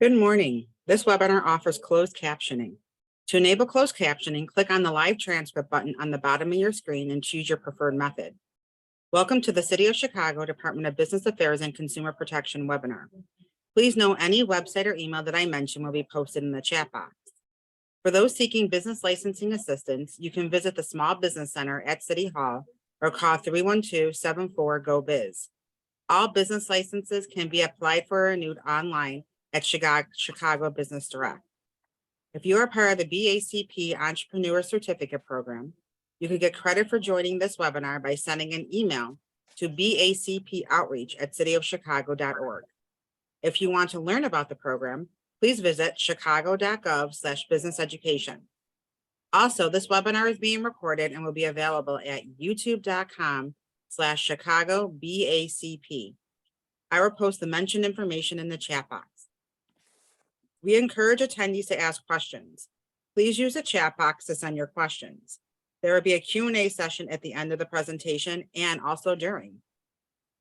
Good morning. This webinar offers closed captioning. To enable closed captioning, click on the live transcript button on the bottom of your screen and choose your preferred method. Welcome to the City of Chicago Department of Business Affairs and Consumer Protection webinar. Please note any website or email that I mention will be posted in the chat box. For those seeking business licensing assistance, you can visit the Small Business Center at City Hall or call 312-74-GO-BIZ. All business licenses can be applied for or renewed online at Chicago Business Direct. If you are part of the BACP Entrepreneur Certificate Program, you can get credit for joining this webinar by sending an email to bacpoutreach@cityofchicago.org. If you want to learn about the program, please visit chicago.gov/businesseducation. Also, this webinar is being recorded and will be available at youtube.com/ChicagoBACP. I will post the mentioned information in the chat box. We encourage attendees to ask questions. Please use the chat box to send your questions. There will be a Q&A session at the end of the presentation and also during.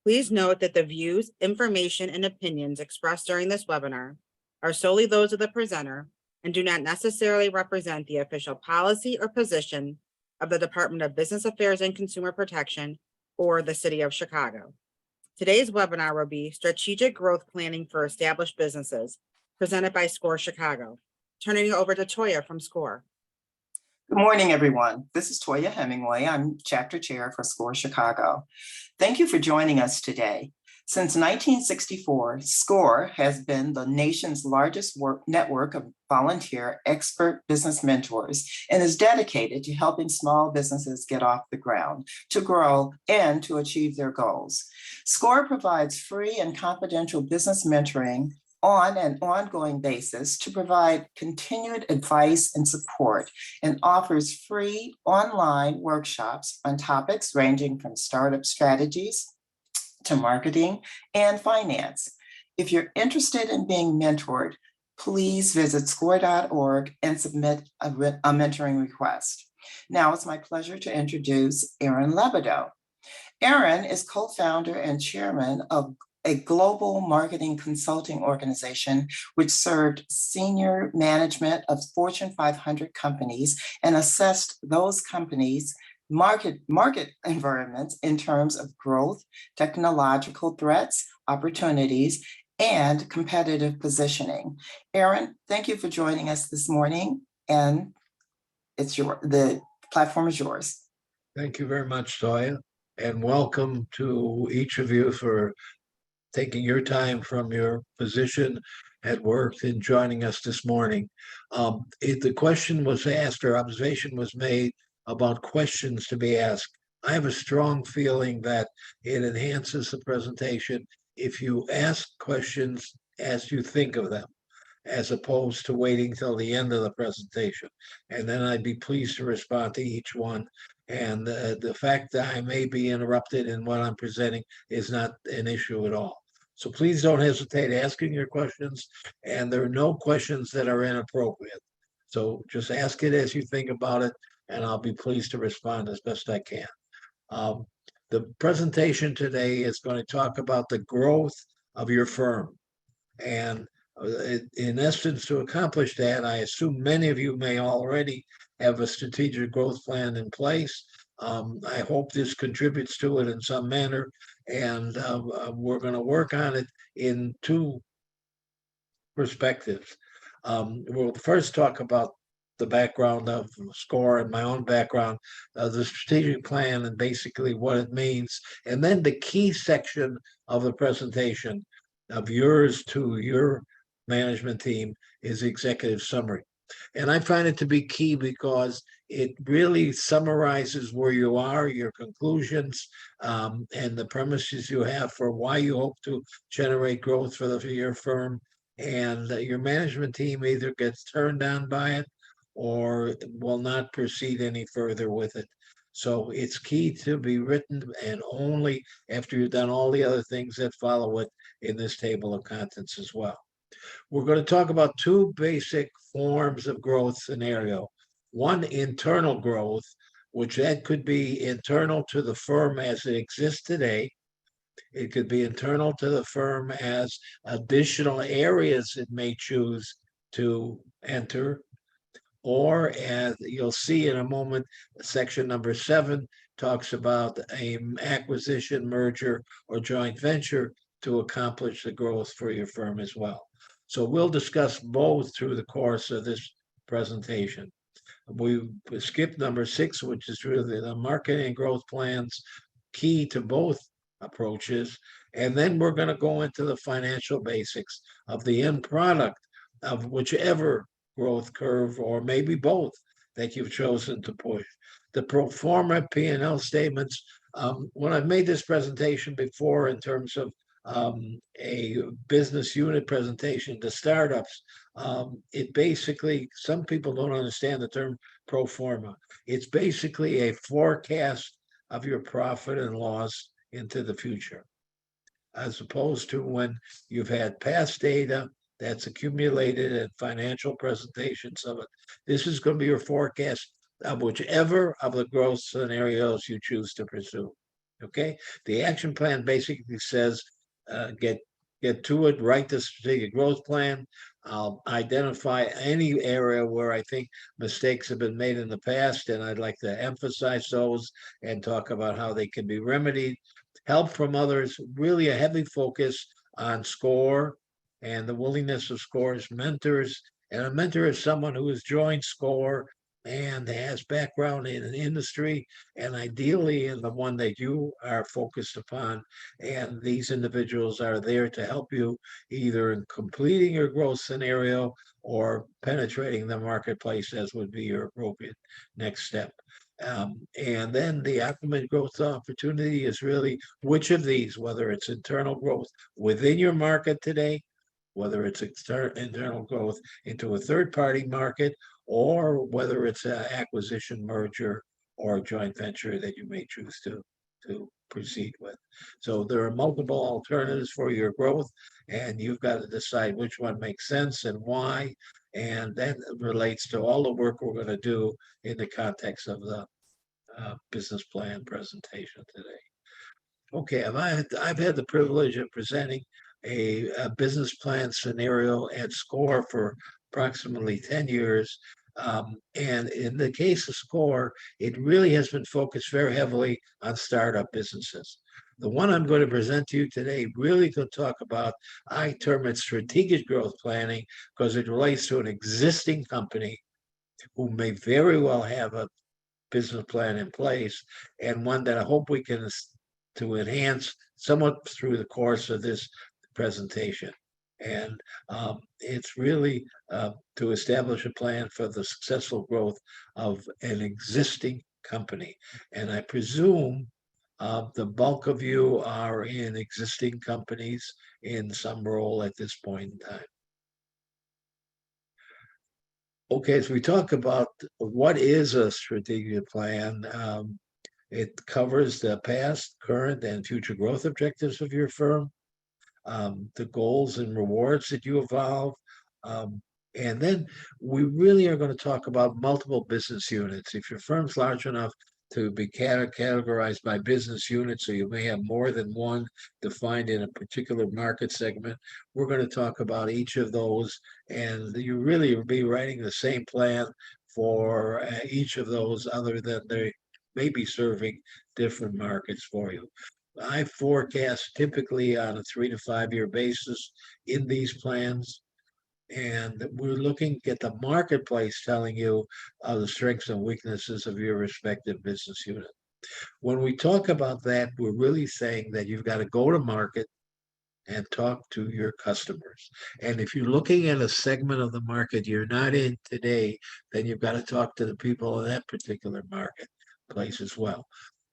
Please note that the views, information, and opinions expressed during this webinar are solely those of the presenter and do not necessarily represent the official policy or position of the Department of Business Affairs and Consumer Protection or the City of Chicago. Today's webinar will be Strategic Growth Planning for Established Businesses, presented by SCORE Chicago. Turning it over to Toya from SCORE. Good morning, everyone. This is Toya Hemingway. I'm Chapter Chair for SCORE Chicago. Thank you for joining us today. Since 1964, SCORE has been the nation's largest network of volunteer expert business mentors and is dedicated to helping small businesses get off the ground, to grow, and to achieve their goals. SCORE provides free and confidential business mentoring on an ongoing basis to provide continued advice and support, and offers free online workshops on topics ranging from startup strategies to marketing and finance. If you're interested in being mentored, please visit score.org and submit a mentoring request. Now it's my pleasure to introduce Erin Lebedeau. Erin is co-founder and chairman of a global marketing consulting organization which served senior management of Fortune 500 companies and assessed those companies' market environments in terms of growth, technological threats, opportunities, and competitive positioning. Erin, thank you for joining us this morning, and the platform is yours. Thank you very much, Toya, and welcome to each of you for taking your time from your position at work and joining us this morning. The question was asked, or observation was made about questions to be asked. I have a strong feeling that it enhances the presentation if you ask questions as you think of them, as opposed to waiting till the end of the presentation. And then I'd be pleased to respond to each one. And the fact that I may be interrupted in what I'm presenting is not an issue at all. So please don't hesitate asking your questions, and there are no questions that are inappropriate. So just ask it as you think about it, and I'll be pleased to respond as best I can. The presentation today is going to talk about the growth of your firm. And in essence, to accomplish that, I assume many of you may already have a strategic growth plan in place. I hope this contributes to it in some manner, and we're going to work on it in two perspectives. We'll first talk about the background of SCORE and my own background, the strategic plan and basically what it means, and then the key section of the presentation of yours to your management team is executive summary. And I find it to be key because it really summarizes where you are, your conclusions, and the premises you have for why you hope to generate growth for your firm. And your management team either gets turned on by it or will not proceed any further with it. So it's key to be written, and only after you've done all the other things that follow it in this table of contents as well. We're going to talk about two basic forms of growth scenario. One, internal growth, which that could be internal to the firm as it exists today, It could be internal to the firm as additional areas it may choose to enter. Or as you'll see in a moment, section number 7 talks about an acquisition, merger, or joint venture to accomplish the growth for your firm as well. So we'll discuss both through the course of this presentation. We skipped number 6, which is really the marketing and growth plans, key to both approaches. And then we're going to go into the financial basics of the end product of whichever growth curve, or maybe both, that you've chosen to push. The pro forma P&L statements, when I've made this presentation before in terms of a business unit presentation to startups, it basically, some people don't understand the term pro forma. It's basically a forecast of your profit and loss into the future, as opposed to when you've had past data that's accumulated in financial presentations of it. This is going to be your forecast of whichever of the growth scenarios you choose to pursue. Okay, the action plan basically says get to it, write the strategic growth plan. I'll identify any area where I think mistakes have been made in the past, and I'd like to emphasize those and talk about how they can be remedied. Help from others, really a heavy focus on SCORE and the willingness of SCORE's mentors. And a mentor is someone who has joined SCORE and has background in an industry, and ideally in the one that you are focused upon. And these individuals are there to help you either in completing your growth scenario or penetrating the marketplace, as would be your appropriate next step. And then the optimum growth opportunity is really which of these, whether it's internal growth within your market today, whether it's internal growth into a third-party market, or whether it's an acquisition, merger, or joint venture that you may choose to proceed with. So there are multiple alternatives for your growth, and you've got to decide which one makes sense and why. And that relates to all the work we're going to do in the context of the business plan presentation today. Okay, I've had the privilege of presenting a business plan scenario at SCORE for approximately 10 years. And in the case of SCORE, it really has been focused very heavily on startup businesses. The one I'm going to present to you today really to talk about, I term it strategic growth planning, because it relates to an existing company who may very well have a business plan in place, and one that I hope we can to enhance somewhat through the course of this presentation. And it's really to establish a plan for the successful growth of an existing company. And I presume the bulk of you are in existing companies in some role at this point in time. Okay, as we talk about what is a strategic plan, it covers the past, current, and future growth objectives of your firm, the goals and rewards that you evolve. And then we really are going to talk about multiple business units. If your firm's large enough to be categorized by business units, so you may have more than one defined in a particular market segment, we're going to talk about each of those, and you really will be writing the same plan for each of those, other than they may be serving different markets for you. I forecast typically on a 3 to 5 year basis in these plans. And we're looking at the marketplace telling you the strengths and weaknesses of your respective business unit. When we talk about that, we're really saying that you've got to go to market and talk to your customers. And if you're looking at a segment of the market you're not in today, then you've got to talk to the people in that particular marketplace as well.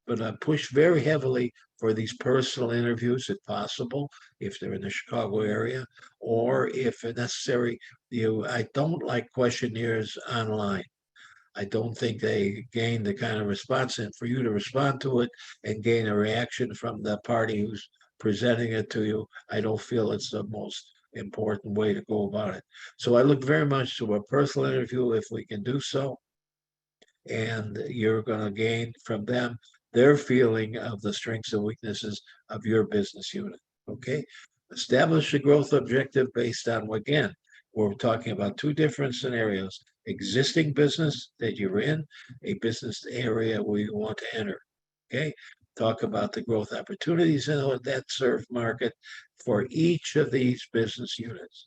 But I push very heavily for these personal interviews, if possible, if they're in the Chicago area, or if necessary, I don't like questionnaires online. I don't think they gain the kind of response, and for you to respond to it and gain a reaction from the party who's presenting it to you, I don't feel it's the most important way to go about it. So I look very much to a personal interview if we can do so. And you're going to gain from them their feeling of the strengths and weaknesses of your business unit. Okay, establish a growth objective based on, again, we're talking about two different scenarios: existing business that you're in, a business area where you want to enter. Okay, talk about the growth opportunities in that served market for each of these business units.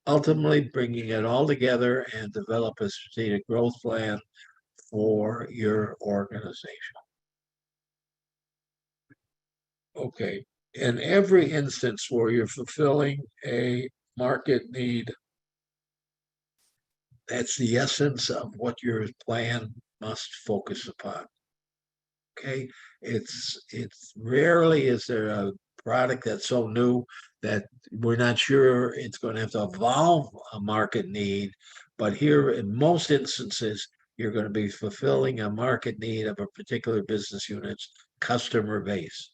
Ultimately, bringing it all together and develop a strategic growth plan for your organization. Okay, in every instance where you're fulfilling a market need, that's the essence of what your plan must focus upon. Okay, it's rarely is there a product that's so new that we're not sure it's going to have to evolve a market need, but here in most instances, you're going to be fulfilling a market need of a particular business unit's customer base.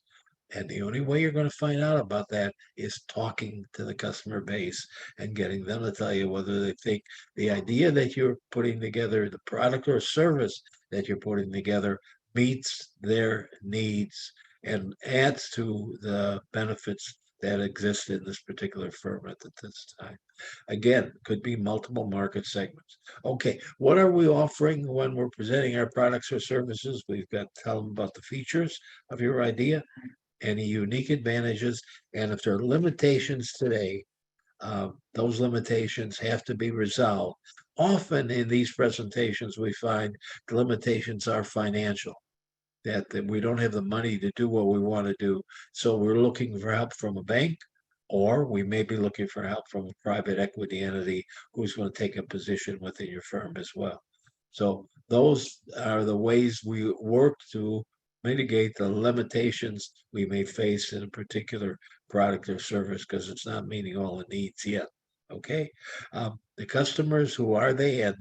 And the only way you're going to find out about that is talking to the customer base and getting them to tell you whether they think the idea that you're putting together, the product or service that you're putting together, meets their needs and adds to the benefits that exist in this particular firm at this time. Again, could be multiple market segments. Okay, what are we offering when we're presenting our products or services? We've got to tell them about the features of your idea, any unique advantages, and if there are limitations today, those limitations have to be resolved. Often in these presentations, we find the limitations are financial, that we don't have the money to do what we want to do. So we're looking for help from a bank, or we may be looking for help from a private equity entity who's going to take a position within your firm as well. So those are the ways we work to mitigate the limitations we may face in a particular product or service because it's not meeting all the needs yet. Okay, the customers, who are they? And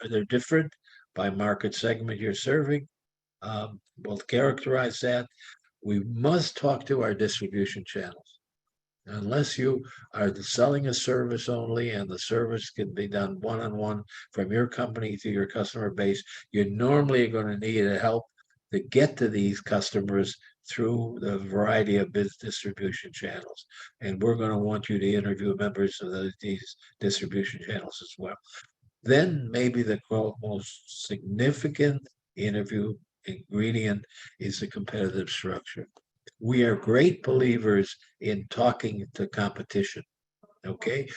they're different by market segment you're serving. We'll characterize that. We must talk to our distribution channels. Unless you are selling a service only and the service can be done one-on-one from your company to your customer base, you're normally going to need help to get to these customers through the variety of distribution channels. And we're going to want you to interview members of these distribution channels as well. Then maybe the most significant interview ingredient is the competitive structure. We are great believers in talking to competition. Okay,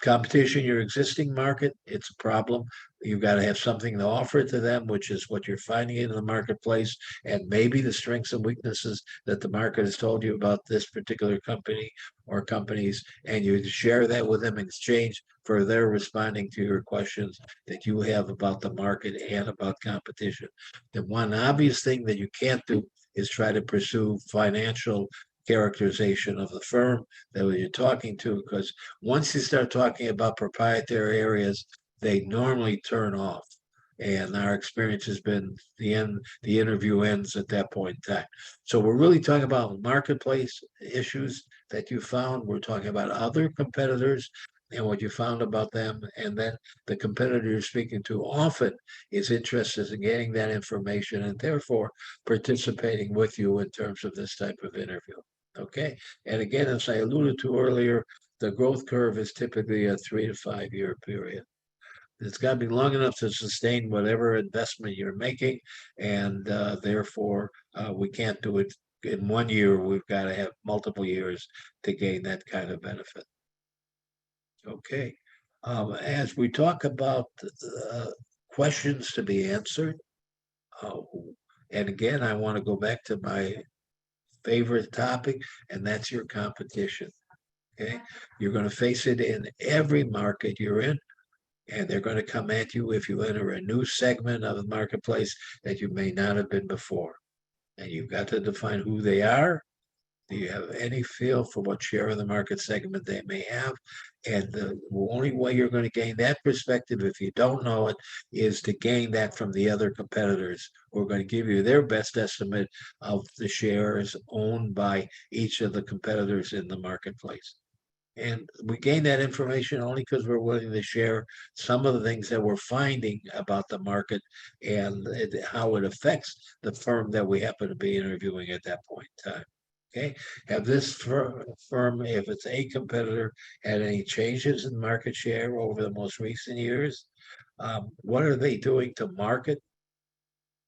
competition, your existing market, it's a problem. You've got to have something to offer to them, which is what you're finding in the marketplace, and maybe the strengths and weaknesses that the market has told you about this particular company or companies, and you share that with them in exchange for their responding to your questions that you have about the market and about competition. The one obvious thing that you can't do is try to pursue financial characterization of the firm that you're talking to, because once you start talking about proprietary areas, they normally turn off. And our experience has been the interview ends at that point in time. So we're really talking about marketplace issues that you found. We're talking about other competitors and what you found about them. And then the competitor you're speaking to often is interested in getting that information and therefore participating with you in terms of this type of interview. Okay. And again, as I alluded to earlier, the growth curve is typically a 3 to 5 year period. It's got to be long enough to sustain whatever investment you're making. And therefore, we can't do it in 1 year. We've got to have multiple years to gain that kind of benefit. Okay. As we talk about questions to be answered, and again, I want to go back to my favorite topic, and that's your competition. Okay, you're going to face it in every market you're in, and they're going to come at you if you enter a new segment of the marketplace that you may not have been before. And you've got to define who they are. Do you have any feel for what share of the market segment they may have? And the only way you're going to gain that perspective, if you don't know it, is to gain that from the other competitors who are going to give you their best estimate of the shares owned by each of the competitors in the marketplace. And we gain that information only because we're willing to share some of the things that we're finding about the market and how it affects the firm that we happen to be interviewing at that point in time. Okay, have this firm, if it's a competitor, had any changes in market share over the most recent years? What are they doing to market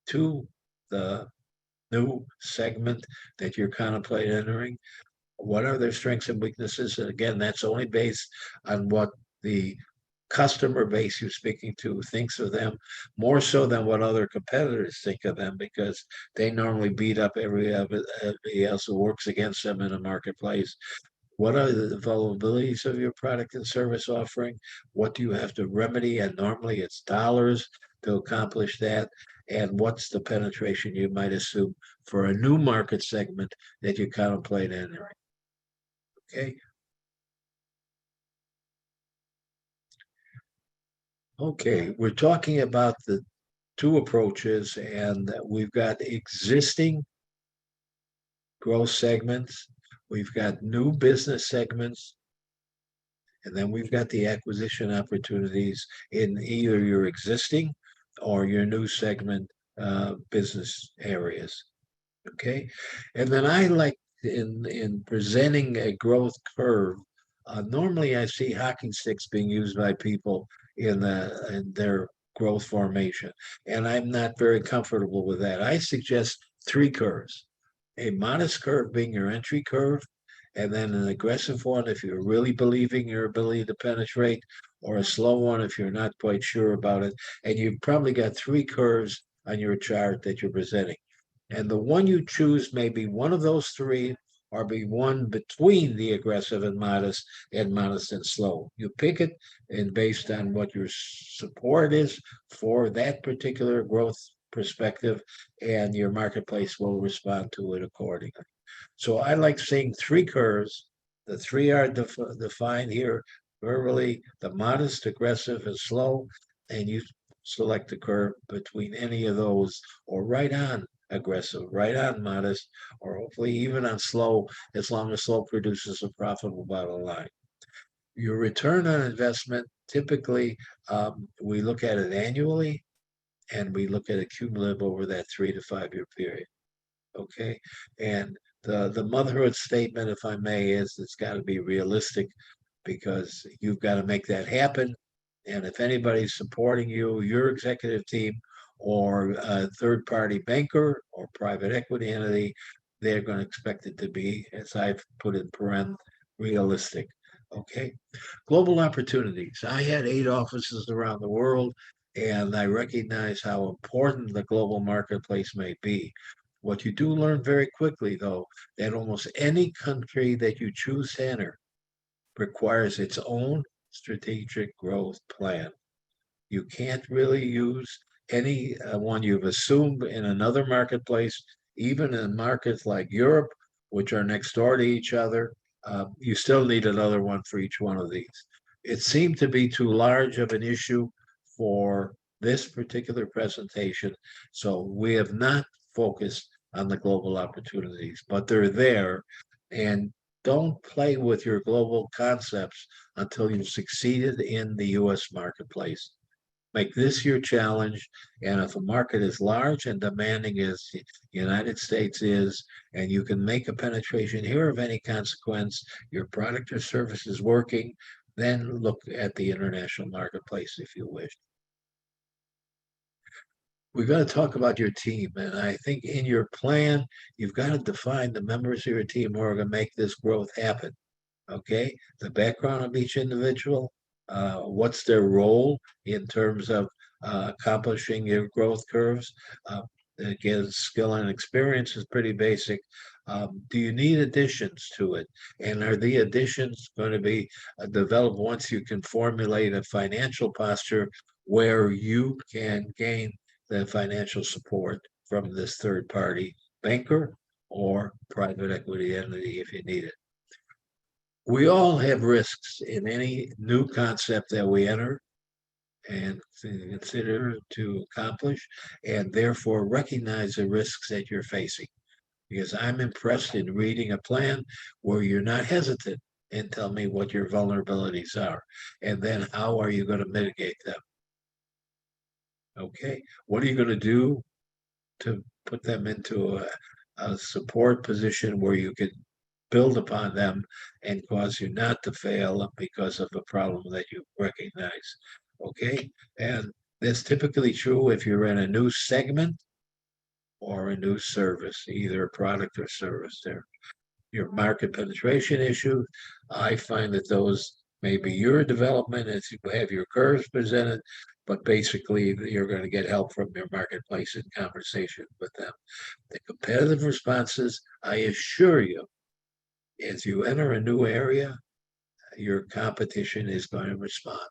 to the new segment that you're contemplating entering? What are their strengths and weaknesses? And again, that's only based on what the customer base you're speaking to thinks of them, more so than what other competitors think of them, because they normally beat up everybody else who works against them in a marketplace. What are the vulnerabilities of your product and service offering? What do you have to remedy? And normally it's dollars to accomplish that. And what's the penetration you might assume for a new market segment that you contemplate entering? Okay. Okay, we're talking about the two approaches, and we've got existing growth segments, we've got new business segments, and then we've got the acquisition opportunities in either your existing or your new segment business areas. Okay, and then I like in presenting a growth curve. Normally, I see hockey sticks being used by people in their growth formation, and I'm not very comfortable with that. I suggest three curves: a modest curve being your entry curve, and then an aggressive one if you're really believing your ability to penetrate, or a slow one if you're not quite sure about it. And you've probably got three curves on your chart that you're presenting. And the one you choose may be one of those three or be one between the aggressive and modest and slow. You pick it and based on what your support is for that particular growth perspective, and your marketplace will respond to it accordingly. So I like seeing three curves. The three are defined here verbally, the modest, aggressive, and slow, and you select the curve between any of those or right on aggressive, right on modest, or hopefully even on slow, as long as slow produces a profitable bottom line. Your return on investment, typically, we look at it annually and we look at it cumulative over that 3 to 5 year period. Okay. And the motherhood statement, if I may, is it's got to be realistic because you've got to make that happen. And if anybody's supporting you, your executive team or a third party banker or private equity entity, they're going to expect it to be, as I've put in paren, realistic. Okay. Global opportunities. I had 8 offices around the world, and I recognize how important the global marketplace may be. What you do learn very quickly, though, that almost any country that you choose to enter requires its own strategic growth plan. You can't really use any one you've assumed in another marketplace, even in markets like Europe, which are next door to each other. You still need another one for each one of these. It seemed to be too large of an issue for this particular presentation, so we have not focused on the global opportunities, but they're there. And don't play with your global concepts until you've succeeded in the US marketplace. Make this your challenge. And if a market is large and demanding as the United States is, and you can make a penetration here of any consequence, your product or service is working, then look at the international marketplace if you wish. We're going to talk about your team. And I think in your plan, you've got to define the members of your team who are going to make this growth happen. Okay, the background of each individual, what's their role in terms of accomplishing your growth curves. Again, skill and experience is pretty basic. Do you need additions to it? And are the additions going to be developed once you can formulate a financial posture where you can gain the financial support from this third party banker or private equity entity if you need it? We all have risks in any new concept that we enter and consider to accomplish, and therefore recognize the risks that you're facing. Because I'm impressed in reading a plan where you're not hesitant and tell me what your vulnerabilities are. And then how are you going to mitigate them? Okay, what are you going to do to put them into a support position where you can build upon them and cause you not to fail because of a problem that you recognize? Okay, and that's typically true if you're in a new segment or a new service, either a product or service there. Your market penetration issue, I find that those may be your development as you have your curves presented, but basically you're going to get help from your marketplace in conversation with them. The competitive responses, I assure you, as you enter a new area, your competition is going to respond.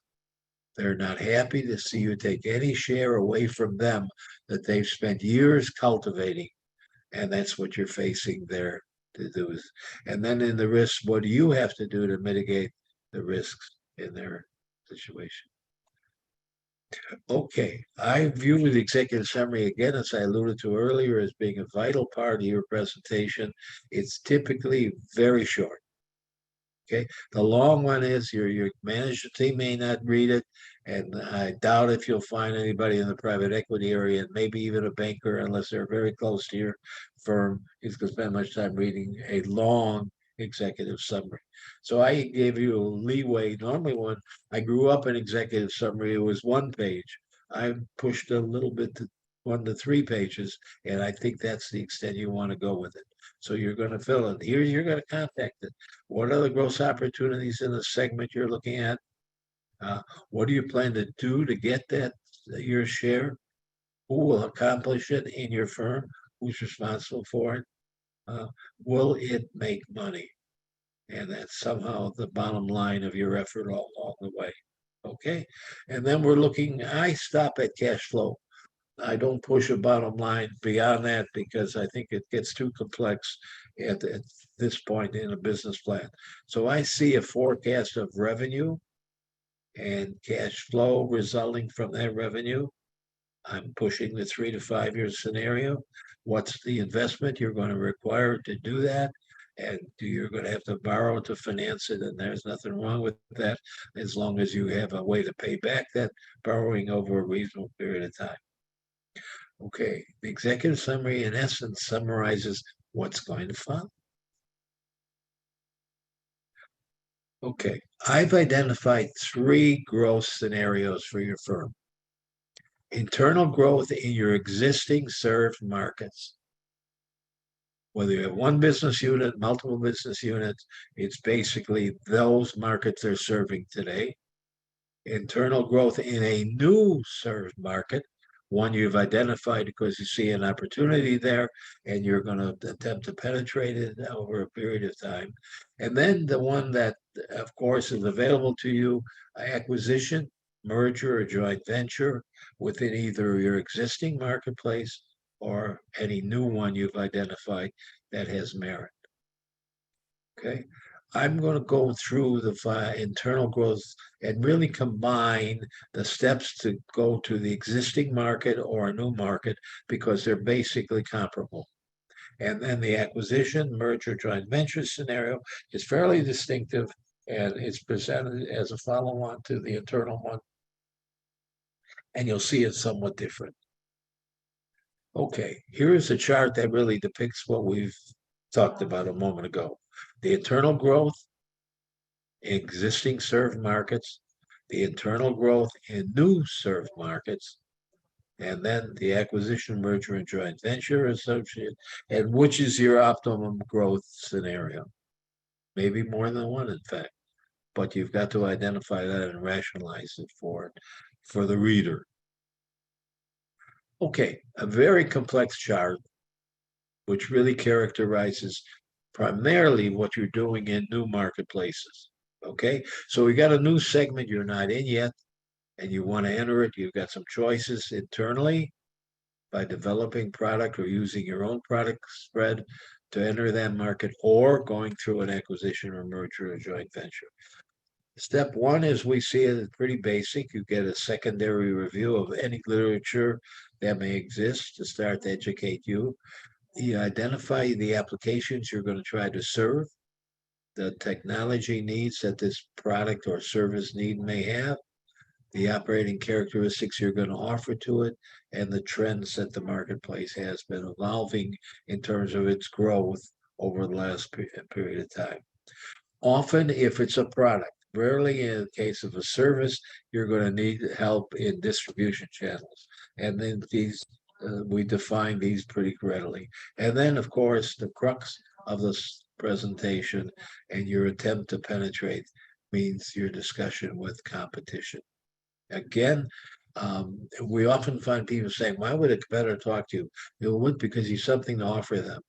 They're not happy to see you take any share away from them that they've spent years cultivating. And that's what you're facing there to do. And then in the risks, what do you have to do to mitigate the risks in their situation? Okay, I view the executive summary again, as I alluded to earlier, as being a vital part of your presentation. It's typically very short. Okay, the long one is your management team may not read it, and I doubt if you'll find anybody in the private equity area, and maybe even a banker, unless they're very close to your firm, is going to spend much time reading a long executive summary. So I gave you a leeway. Normally, when I grew up in executive summary, it was 1 page. I pushed a little bit to 1 to 3 pages, and I think that's the extent you want to go with it. So you're going to fill it. Here, you're going to contact it. What are the growth opportunities in the segment you're looking at? What do you plan to do to get that your share? Who will accomplish it in your firm? Who's responsible for it? Will it make money? And that's somehow the bottom line of your effort all along the way. Okay. And then we're looking, I stop at cash flow. I don't push a bottom line beyond that because I think it gets too complex at this point in a business plan. So I see a forecast of revenue and cash flow resulting from that revenue. I'm pushing the 3 to 5 year scenario. What's the investment you're going to require to do that? And you're going to have to borrow to finance it. And there's nothing wrong with that as long as you have a way to pay back that borrowing over a reasonable period of time. Okay, the executive summary in essence summarizes what's going to follow. Okay, I've identified 3 growth scenarios for your firm. Internal growth in your existing served markets. Whether you have one business unit, multiple business units, it's basically those markets they're serving today. Internal growth in a new served market, one you've identified because you see an opportunity there and you're going to attempt to penetrate it over a period of time. And then the one that, of course, is available to you, acquisition, merger, or joint venture within either your existing marketplace or any new one you've identified that has merit. Okay. I'm going to go through the internal growth and really combine the steps to go to the existing market or a new market because they're basically comparable. And then the acquisition, merger, joint venture scenario is fairly distinctive and it's presented as a follow-on to the internal one. And you'll see it's somewhat different. Okay, here's a chart that really depicts what we've talked about a moment ago. The internal growth, existing served markets, the internal growth in new served markets, and then the acquisition, merger, and joint venture associate, and which is your optimum growth scenario. Maybe more than one, in fact, but you've got to identify that and rationalize it for the reader. Okay, a very complex chart, which really characterizes primarily what you're doing in new marketplaces. Okay, so we got a new segment you're not in yet, and you want to enter it. You've got some choices internally by developing product or using your own product spread to enter that market, or going through an acquisition or merger or joint venture. Step 1, as we see it, is pretty basic. You get a secondary review of any literature that may exist to start to educate you. You identify the applications you're going to try to serve. the technology needs that this product or service need may have, the operating characteristics you're going to offer to it, and the trends that the marketplace has been evolving in terms of its growth over the last period of time. Often, if it's a product, rarely in the case of a service, you're going to need help in distribution channels. And then we define these pretty readily. And then, of course, the crux of this presentation and your attempt to penetrate means your discussion with competition. Again, we often find people saying, why would a competitor talk to you? It would because you have something to offer them.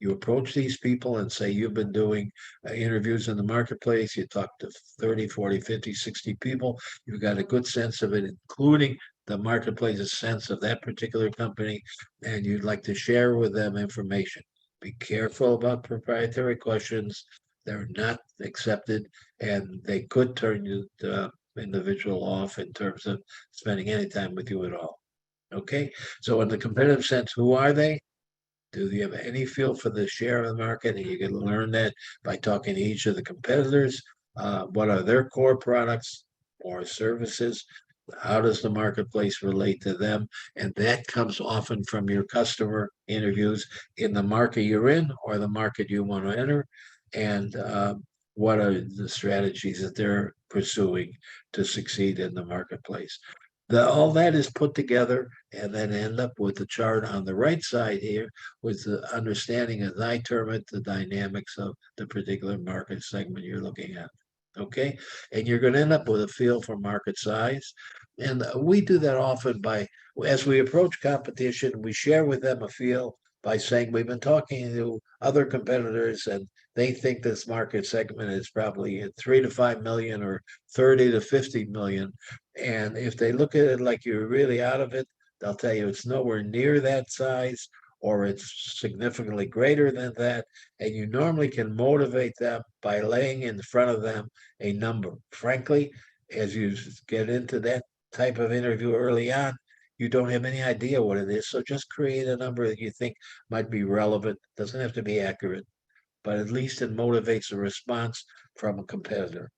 You approach these people and say, you've been doing interviews in the marketplace. You talk to 30, 40, 50, 60 people. You've got a good sense of it, including the marketplace's sense of that particular company. And you'd like to share with them information. Be careful about proprietary questions. They're not accepted, and they could turn you individual off in terms of spending any time with you at all. Okay, so in the competitive sense, who are they? Do you have any feel for the share of the market? And you can learn that by talking to each of the competitors. What are their core products or services? How does the marketplace relate to them? And that comes often from your customer interviews in the market you're in or the market you want to enter. And what are the strategies that they're pursuing to succeed in the marketplace? All that is put together and then end up with the chart on the right side here with the understanding, as I term it, the dynamics of the particular market segment you're looking at. Okay, and you're going to end up with a feel for market size. And we do that often as we approach competition, we share with them a feel by saying we've been talking to other competitors and they think this market segment is probably at 3 to 5 million or 30 to 50 million. And if they look at it like you're really out of it, they'll tell you it's nowhere near that size or it's significantly greater than that. And you normally can motivate them by laying in front of them a number. Frankly, as you get into that type of interview early on, you don't have any idea what it is. So just create a number that you think might be relevant. Doesn't have to be accurate, but at least it motivates a response from a competitor.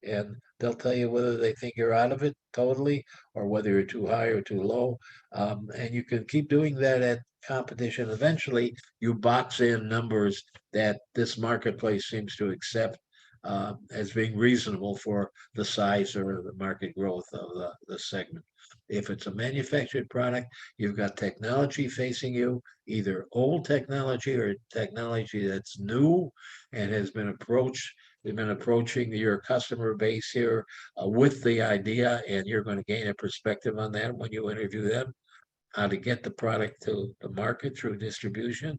And they'll tell you whether they think you're out of it totally or whether you're too high or too low. And you can keep doing that at competition. Eventually, you box in numbers that this marketplace seems to accept as being reasonable for the size or the market growth of the segment. If it's a manufactured product, you've got technology facing you, either old technology or technology that's new and has been approached. They've been approaching your customer base here with the idea, and you're going to gain a perspective on that when you interview them, how to get the product to the market through distribution.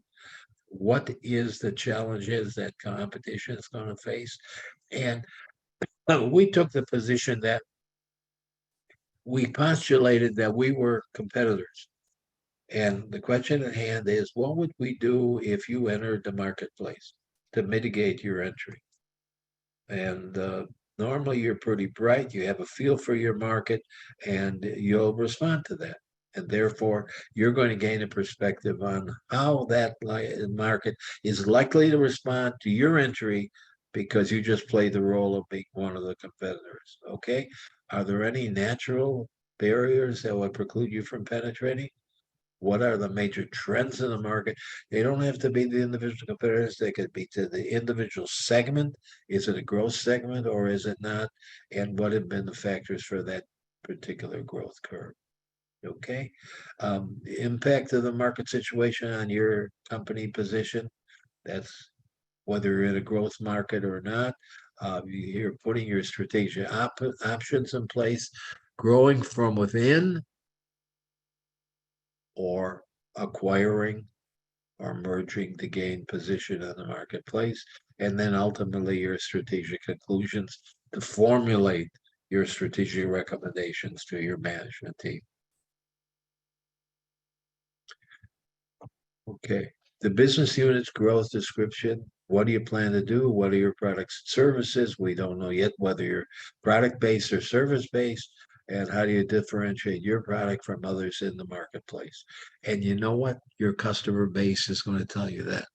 What is the challenges that competition is going to face? And we took the position that we postulated that we were competitors. And the question at hand is, what would we do if you entered the marketplace to mitigate your entry? And normally you're pretty bright, you have a feel for your market, and you'll respond to that. And therefore, you're going to gain a perspective on how that market is likely to respond to your entry because you just played the role of being one of the competitors. Okay? Are there any natural barriers that would preclude you from penetrating? What are the major trends in the market? They don't have to be the individual competitors. They could be to the individual segment. Is it a growth segment or is it not? And what have been the factors for that particular growth curve? Okay. Impact of the market situation on your company position. That's whether you're in a growth market or not. You're putting your strategic options in place, growing from within, or acquiring or merging to gain position in the marketplace, and then ultimately your strategic conclusions to formulate your strategic recommendations to your management team. Okay, the business unit's growth description. What do you plan to do? What are your products and services? We don't know yet whether you're product-based or service-based. And how do you differentiate your product from others in the marketplace? And you know what? Your customer base is going to tell you that.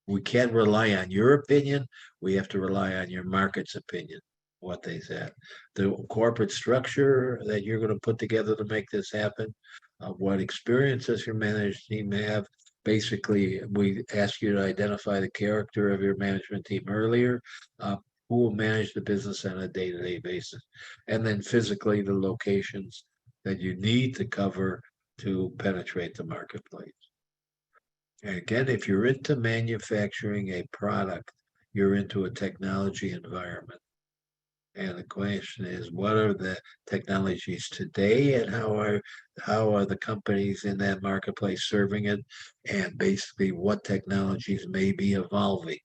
We can't rely on your opinion. We have to rely on your market's opinion, what they said. The corporate structure that you're going to put together to make this happen, what experiences your management team have. Basically, we ask you to identify the character of your management team earlier, who will manage the business on a day-to-day basis, and then physically the locations that you need to cover to penetrate the marketplace. And again, if you're into manufacturing a product, you're into a technology environment. And the question is, what are the technologies today and how are the companies in that marketplace serving it? And basically what technologies may be evolving.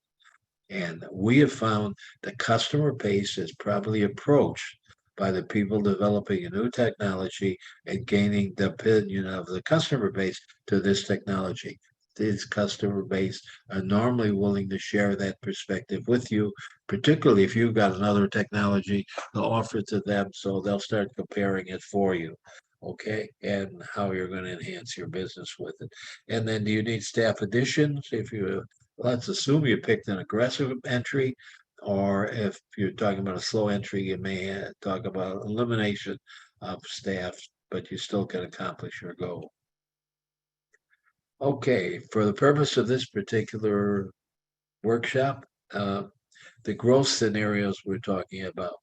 And we have found the customer base is probably approached by the people developing a new technology and gaining the opinion of the customer base to this technology. This customer base are normally willing to share that perspective with you, particularly if you've got another technology to offer to them. So they'll start comparing it for you. Okay, and how you're going to enhance your business with it. And then do you need staff additions? If you let's assume you picked an aggressive entry, or if you're talking about a slow entry, you may talk about elimination of staff, but you still can accomplish your goal. Okay, for the purpose of this particular workshop, the growth scenarios we're talking about,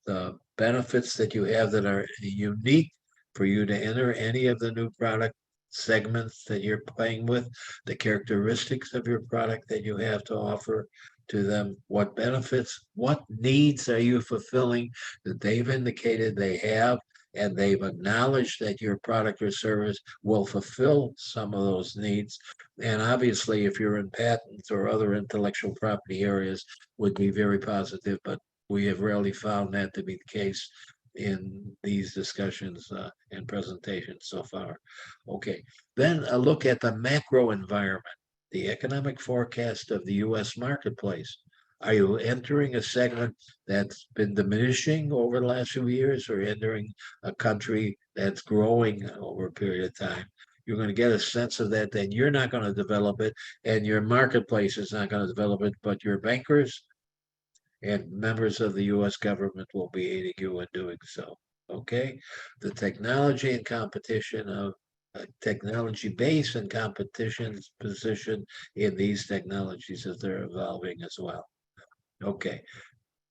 the benefits that you have that are unique for you to enter any of the new product segments that you're playing with, the characteristics of your product that you have to offer to them, what benefits, what needs are you fulfilling that they've indicated they have, and they've acknowledged that your product or service will fulfill some of those needs. And obviously, if you're in patents or other intellectual property areas, would be very positive, but we have rarely found that to be the case in these discussions and presentations so far. Okay, then a look at the macro environment, the economic forecast of the U.S. marketplace. Are you entering a segment that's been diminishing over the last few years, or entering a country that's growing over a period of time? You're going to get a sense of that, then you're not going to develop it, and your marketplace is not going to develop it, but your bankers and members of the U.S. government will be aiding you in doing so. Okay, the technology and competition of technology base and competition's position in these technologies as they're evolving as well. Okay,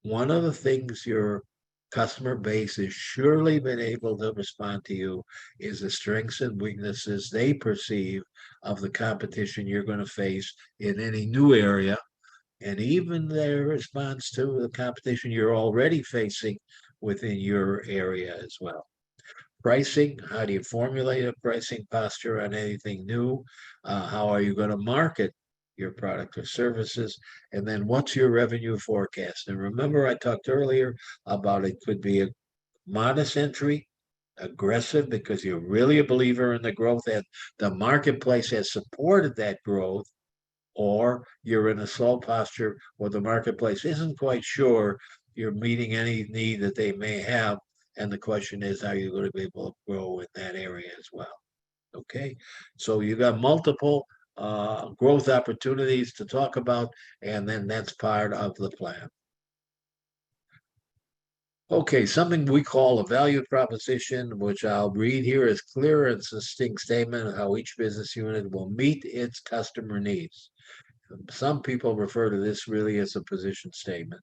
one of the things your customer base has surely been able to respond to you is the strengths and weaknesses they perceive of the competition you're going to face in any new area, and even their response to the competition you're already facing within your area as well. Pricing, how do you formulate a pricing posture on anything new? How are you going to market your product or services? And then what's your revenue forecast? And remember, I talked earlier about it could be a modest entry, aggressive because you're really a believer in the growth and the marketplace has supported that growth, or you're in a slow posture where the marketplace isn't quite sure you're meeting any need that they may have. And the question is, are you going to be able to grow in that area as well? Okay, so you got multiple growth opportunities to talk about, and then that's part of the plan. Okay, something we call a value proposition, which I'll read here is clear and succinct statement of how each business unit will meet its customer needs. Some people refer to this really as a position statement.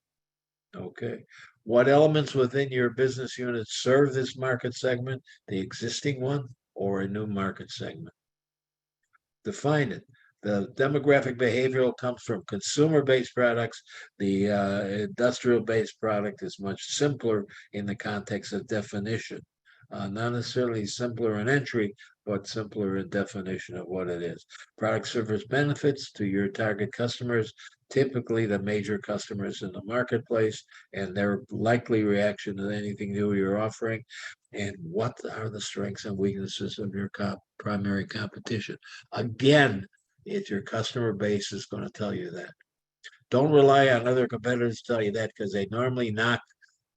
Okay. What elements within your business unit serve this market segment, the existing one, or a new market segment? Define it. The demographic behavioral comes from consumer-based products. The industrial-based product is much simpler in the context of definition. Not necessarily simpler in entry, but simpler in definition of what it is. Product service benefits to your target customers, typically the major customers in the marketplace, and their likely reaction to anything new you're offering. And what are the strengths and weaknesses of your primary competition? Again, it's your customer base is going to tell you that. Don't rely on other competitors to tell you that, because they normally knock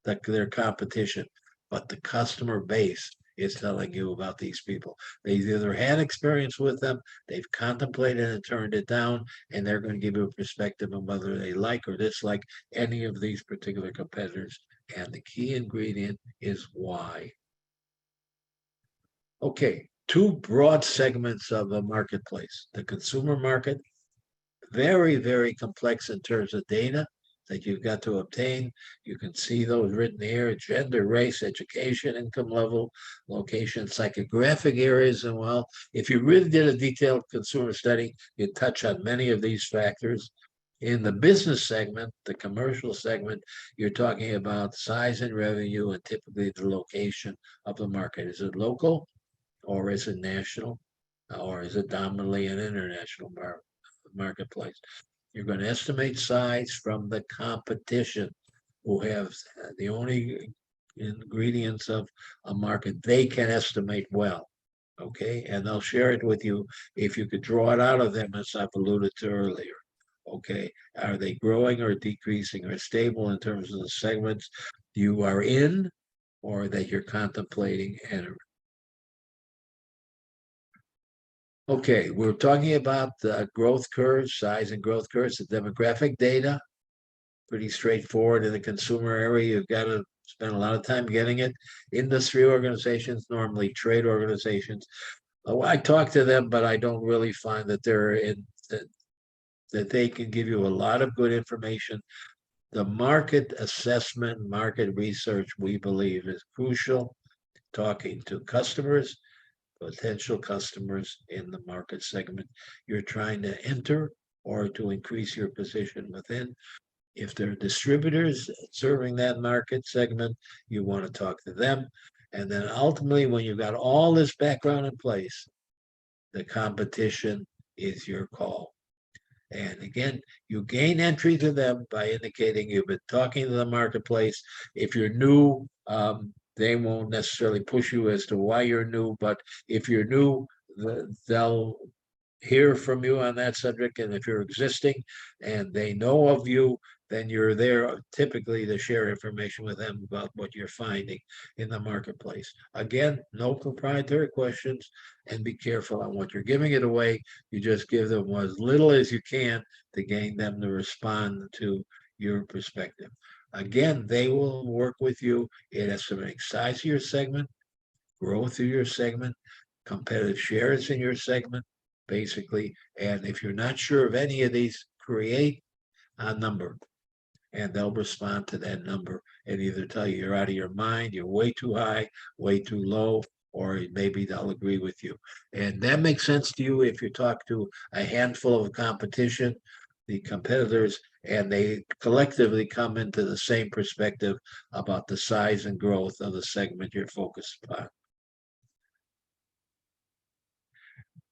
their competition, but the customer base is telling you about these people. They've either had experience with them, they've contemplated and turned it down, and they're going to give you a perspective on whether they like or dislike any of these particular competitors. And the key ingredient is why. Okay, two broad segments of the marketplace. The consumer market, very, very complex in terms of data that you've got to obtain. You can see those written here: gender, race, education, income level, location, psychographic areas. And well, if you really did a detailed consumer study, you'd touch on many of these factors. In the business segment, the commercial segment, you're talking about size and revenue and typically the location of the market. Is it local or is it national or is it dominantly an international marketplace? You're going to estimate size from the competition, who have the only ingredients of a market they can estimate well. Okay, and they'll share it with you if you could draw it out of them, as I've alluded to earlier. Okay, are they growing or decreasing or stable in terms of the segments you are in or that you're contemplating entering? Okay, we're talking about the growth curves, size and growth curves, the demographic data. Pretty straightforward in the consumer area. You've got to spend a lot of time getting it. Industry organizations, normally trade organizations. Oh, I talk to them, but I don't really find that they're in that they can give you a lot of good information. The market assessment, market research, we believe, is crucial. Talking to customers, potential customers in the market segment you're trying to enter or to increase your position within. If they're distributors serving that market segment, you want to talk to them. And then ultimately, when you've got all this background in place, the competition is your call. And again, you gain entry to them by indicating you've been talking to the marketplace. If you're new, they won't necessarily push you as to why you're new, but if you're new, they'll hear from you on that subject. And if you're existing and they know of you, then you're there typically to share information with them about what you're finding in the marketplace. Again, no proprietary questions, and be careful on what you're giving it away. You just give them as little as you can to gain them to respond to your perspective. Again, they will work with you in estimating size of your segment, growth of your segment, competitive shares in your segment, basically. And if you're not sure of any of these, create a number and they'll respond to that number and either tell you you're out of your mind, you're way too high, way too low, or maybe they'll agree with you. And that makes sense to you if you talk to a handful of competition, the competitors, and they collectively come into the same perspective about the size and growth of the segment you're focused upon.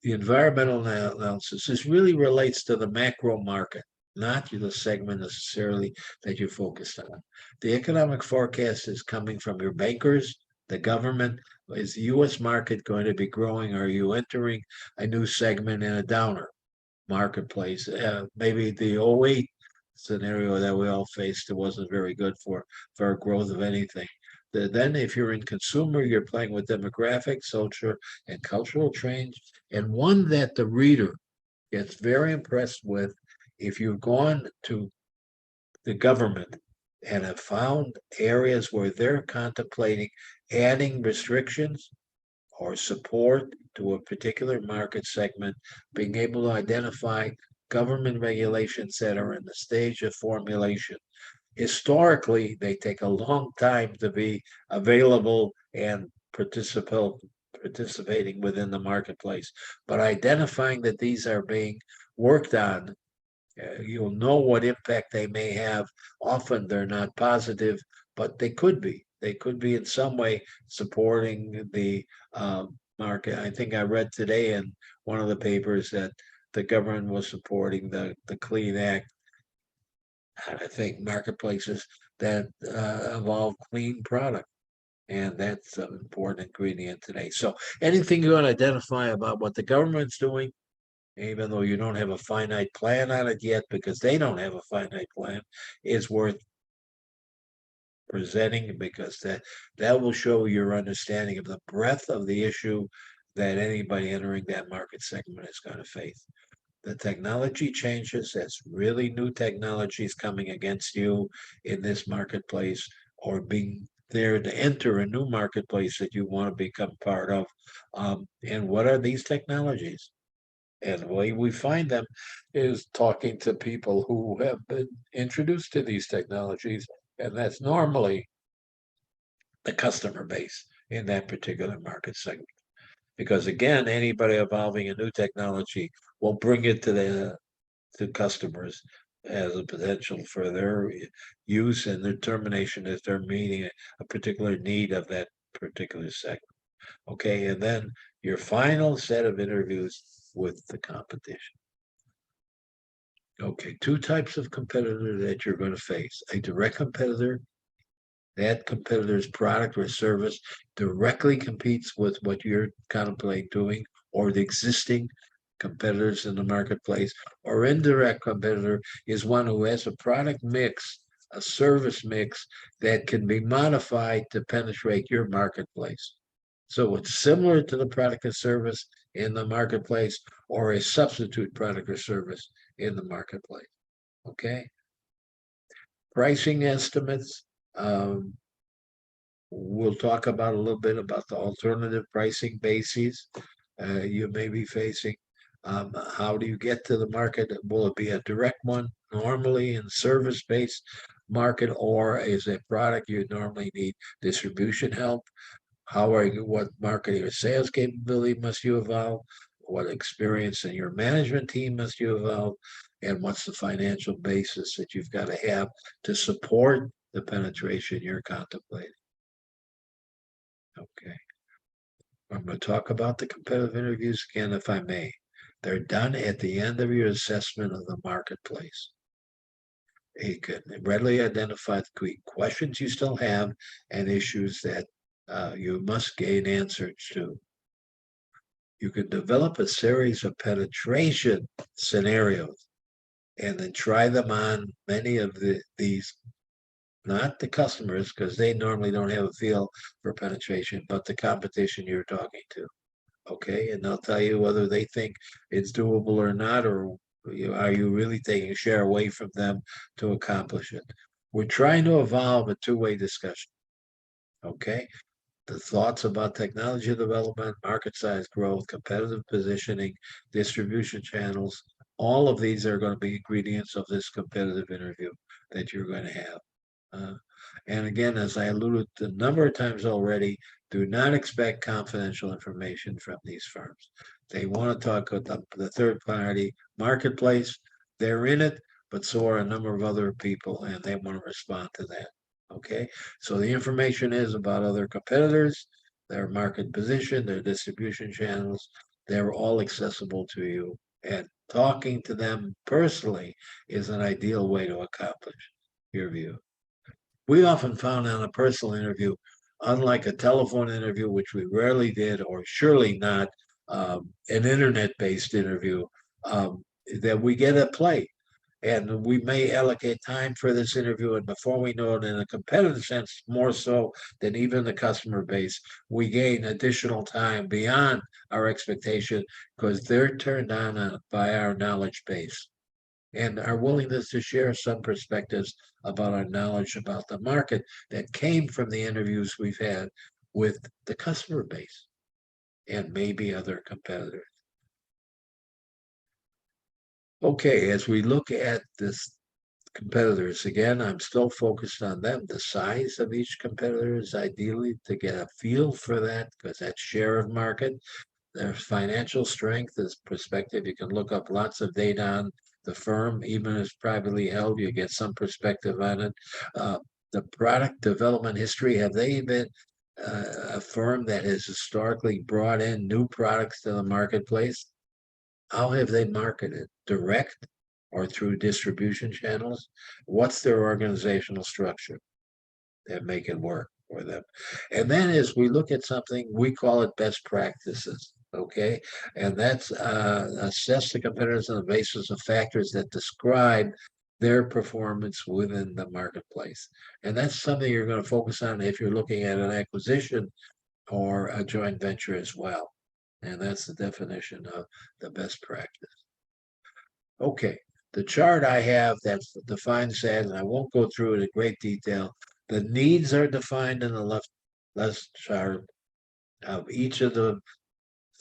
The environmental analysis, this really relates to the macro market, not the segment necessarily that you're focused on. The economic forecast is coming from your bankers, the government. Is the U.S. market going to be growing? Are you entering a new segment in a downer marketplace? Maybe the 08 scenario that we all faced, it wasn't very good for growth of anything. Then if you're in consumer, you're playing with demographic, social, and cultural trends, and one that the reader gets very impressed with. If you've gone to the government and have found areas where they're contemplating adding restrictions or support to a particular market segment, being able to identify government regulations that are in the stage of formulation. Historically, they take a long time to be available and participating within the marketplace. But identifying that these are being worked on, you'll know what impact they may have. Often they're not positive, but they could be. They could be in some way supporting the market. I think I read today in one of the papers that the government was supporting the Clean Act. I think marketplaces that involve clean product. And that's an important ingredient today. So anything you want to identify about what the government's doing, even though you don't have a finite plan on it yet, because they don't have a finite plan, is worth presenting, because that will show your understanding of the breadth of the issue that anybody entering that market segment is going to face. The technology changes, that's really new technologies coming against you in this marketplace, or being there to enter a new marketplace that you want to become part of. And what are these technologies? And the way we find them is talking to people who have been introduced to these technologies, and that's normally the customer base in that particular market segment. Because again, anybody evolving a new technology will bring it to customers as a potential for their use and determination if they're meeting a particular need of that particular segment. Okay, and then your final set of interviews with the competition. Okay, two types of competitor that you're going to face: a direct competitor. That competitor's product or service directly competes with what you're contemplating doing, or the existing competitors in the marketplace. Or indirect competitor is one who has a product mix, a service mix that can be modified to penetrate your marketplace. So it's similar to the product or service in the marketplace, or a substitute product or service in the marketplace. Okay. Pricing estimates. We'll talk about a little bit about the alternative pricing bases you may be facing. How do you get to the market? Will it be a direct one, normally in service-based market, or is a product you normally need distribution help? What marketing or sales capability must you evolve? What experience in your management team must you evolve? And what's the financial basis that you've got to have to support the penetration you're contemplating? Okay. I'm going to talk about the competitive interviews again, if I may. They're done at the end of your assessment of the marketplace. You can readily identify the questions you still have and issues that you must gain answers to. You can develop a series of penetration scenarios and then try them on many of these, not the customers, because they normally don't have a feel for penetration, but the competition you're talking to. Okay, and they'll tell you whether they think it's doable or not, or are you really taking a share away from them to accomplish it. We're trying to evolve a two-way discussion. Okay, the thoughts about technology development, market size growth, competitive positioning, distribution channels, all of these are going to be ingredients of this competitive interview that you're going to have. And again, as I alluded to a number of times already, do not expect confidential information from these firms. They want to talk with the third party marketplace. They're in it, but so are a number of other people, and they want to respond to that. Okay, so the information is about other competitors, their market position, their distribution channels. They're all accessible to you, and talking to them personally is an ideal way to accomplish your view. We often found on a personal interview, unlike a telephone interview, which we rarely did, or surely not an internet-based interview, that we get a play. And we may allocate time for this interview, and before we know it, in a competitive sense, more so than even the customer base, we gain additional time beyond our expectation because they're turned on by our knowledge base and our willingness to share some perspectives about our knowledge about the market that came from the interviews we've had with the customer base and maybe other competitors. Okay, as we look at this competitors, again, I'm still focused on them. The size of each competitor is ideally to get a feel for that, because that's share of market. Their financial strength is perspective. You can look up lots of data on the firm, even if it's privately held, you get some perspective on it. The product development history, have they been a firm that has historically brought in new products to the marketplace? How have they marketed? Direct or through distribution channels? What's their organizational structure that make it work for them? And then as we look at something, we call it best practices. Okay, and that's assess the competitors on the basis of factors that describe their performance within the marketplace. And that's something you're going to focus on if you're looking at an acquisition or a joint venture as well. And that's the definition of the best practice. Okay, the chart I have that defines that, and I won't go through it in great detail. The needs are defined in the left chart of each of the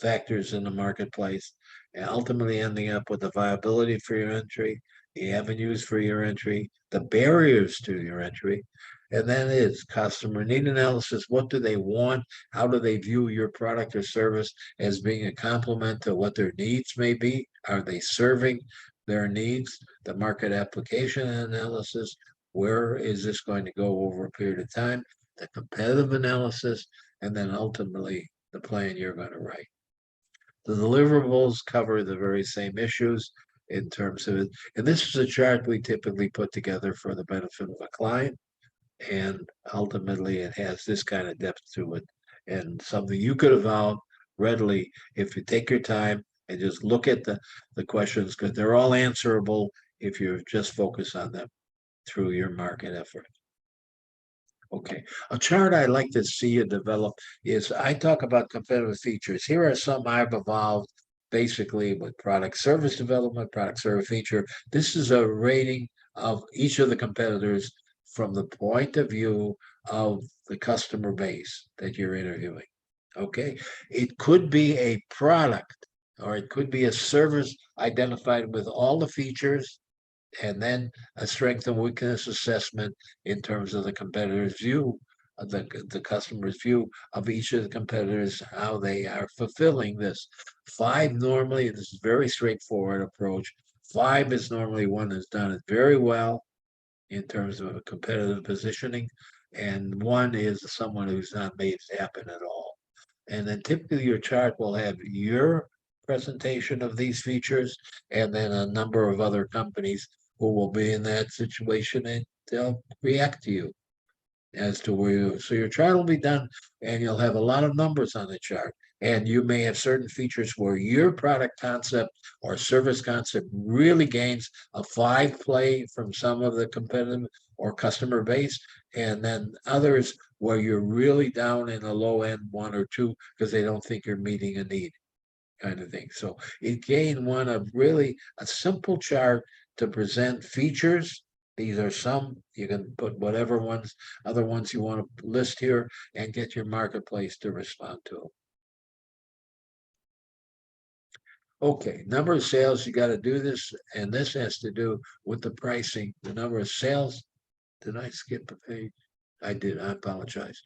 factors in the marketplace, and ultimately ending up with the viability for your entry, the avenues for your entry, the barriers to your entry, and then is customer need analysis. What do they want? How do they view your product or service as being a complement to what their needs may be? Are they serving their needs? The market application analysis. Where is this going to go over a period of time? The competitive analysis, and then ultimately the plan you're going to write. The deliverables cover the very same issues in terms of it. And this is a chart we typically put together for the benefit of a client. And ultimately, it has this kind of depth to it and something you could evolve readily if you take your time and just look at the questions, because they're all answerable if you just focus on them through your market effort. Okay, a chart I like to see you develop is I talk about competitive features. Here are some I've evolved basically with product service development, product service feature. This is a rating of each of the competitors from the point of view of the customer base that you're interviewing. Okay, it could be a product or it could be a service identified with all the features, and then a strength and weakness assessment in terms of the competitor's view, the customer's view of each of the competitors, how they are fulfilling this. 5 normally, this is very straightforward approach. 5 is normally one that's done it very well in terms of a competitive positioning, and 1 is someone who's not made it happen at all. And then typically your chart will have your presentation of these features and then a number of other companies who will be in that situation and they'll react to you as to where you. So your chart will be done and you'll have a lot of numbers on the chart. And you may have certain features where your product concept or service concept really gains a 5 play from some of the competitive or customer base. And then others where you're really down in the low end 1 or 2 because they don't think you're meeting a need, kind of thing. So it gained one of really a simple chart to present features. These are some, you can put whatever other ones you want to list here and get your marketplace to respond to them. Okay, number of sales, you got to do this, and this has to do with the pricing, the number of sales. Did I skip a page? I did, I apologize.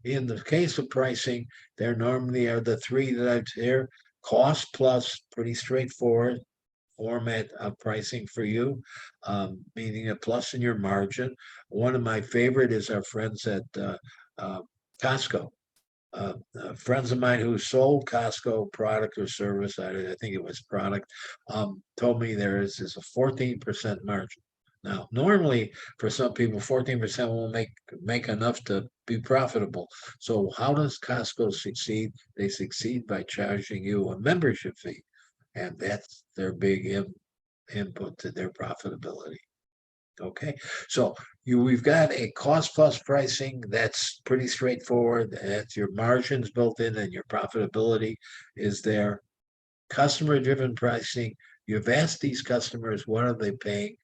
In the case of pricing, there normally are the 3 that I've here. Cost plus, pretty straightforward format of pricing for you, meaning a plus in your margin. One of my favorite is our friends at Costco. Friends of mine who sold Costco product or service, I think it was product, told me there is a 14% margin. Now, normally for some people, 14% won't make enough to be profitable. So how does Costco succeed? They succeed by charging you a membership fee. And that's their big input to their profitability. Okay, so we've got a cost plus pricing that's pretty straightforward. That's your margins built in and your profitability is there. Customer driven pricing, you've asked these customers, what are they paying?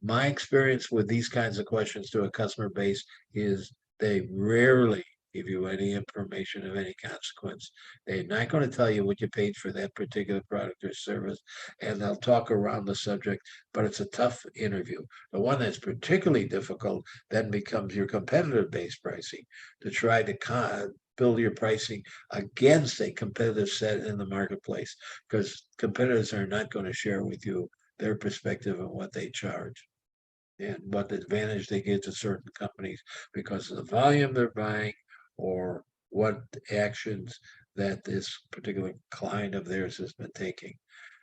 My experience with these kinds of questions to a customer base is they rarely give you any information of any consequence. They're not going to tell you what you paid for that particular product or service, and they'll talk around the subject, but it's a tough interview. The one that's particularly difficult then becomes your competitive-based pricing, to try to build your pricing against a competitive set in the marketplace, because competitors are not going to share with you their perspective on what they charge and what advantage they give to certain companies because of the volume they're buying or what actions that this particular client of theirs has been taking.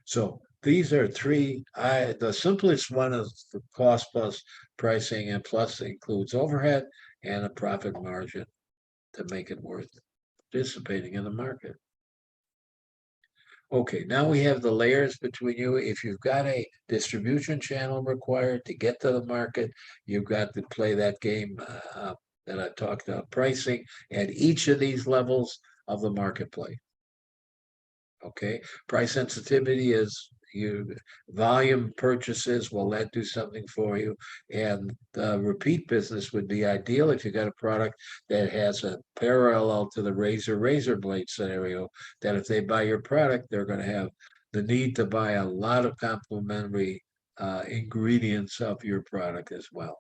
So these are 3. The simplest one is the cost plus pricing, and plus includes overhead and a profit margin to make it worth participating in the market. Okay, now we have the layers between you. If you've got a distribution channel required to get to the market, you've got to play that game that I talked about, pricing at each of these levels of the marketplace. Okay, price sensitivity is you volume purchases, will that do something for you? And the repeat business would be ideal if you got a product that has a parallel to the razor blade scenario, that if they buy your product, they're going to have the need to buy a lot of complementary ingredients of your product as well.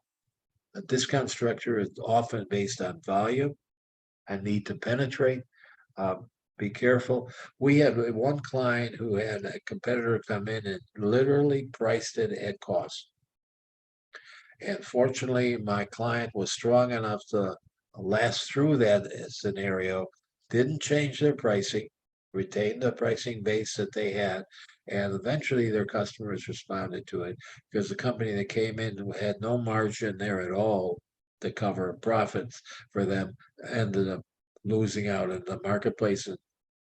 The discount structure is often based on volume, a need to penetrate. Um, be careful. We had one client who had a competitor come in and literally priced it at cost. And fortunately, my client was strong enough to last through that scenario, didn't change their pricing, retained the pricing base that they had, and eventually their customers responded to it because the company that came in had no margin there at all to cover profits for them, ended up losing out in the marketplace and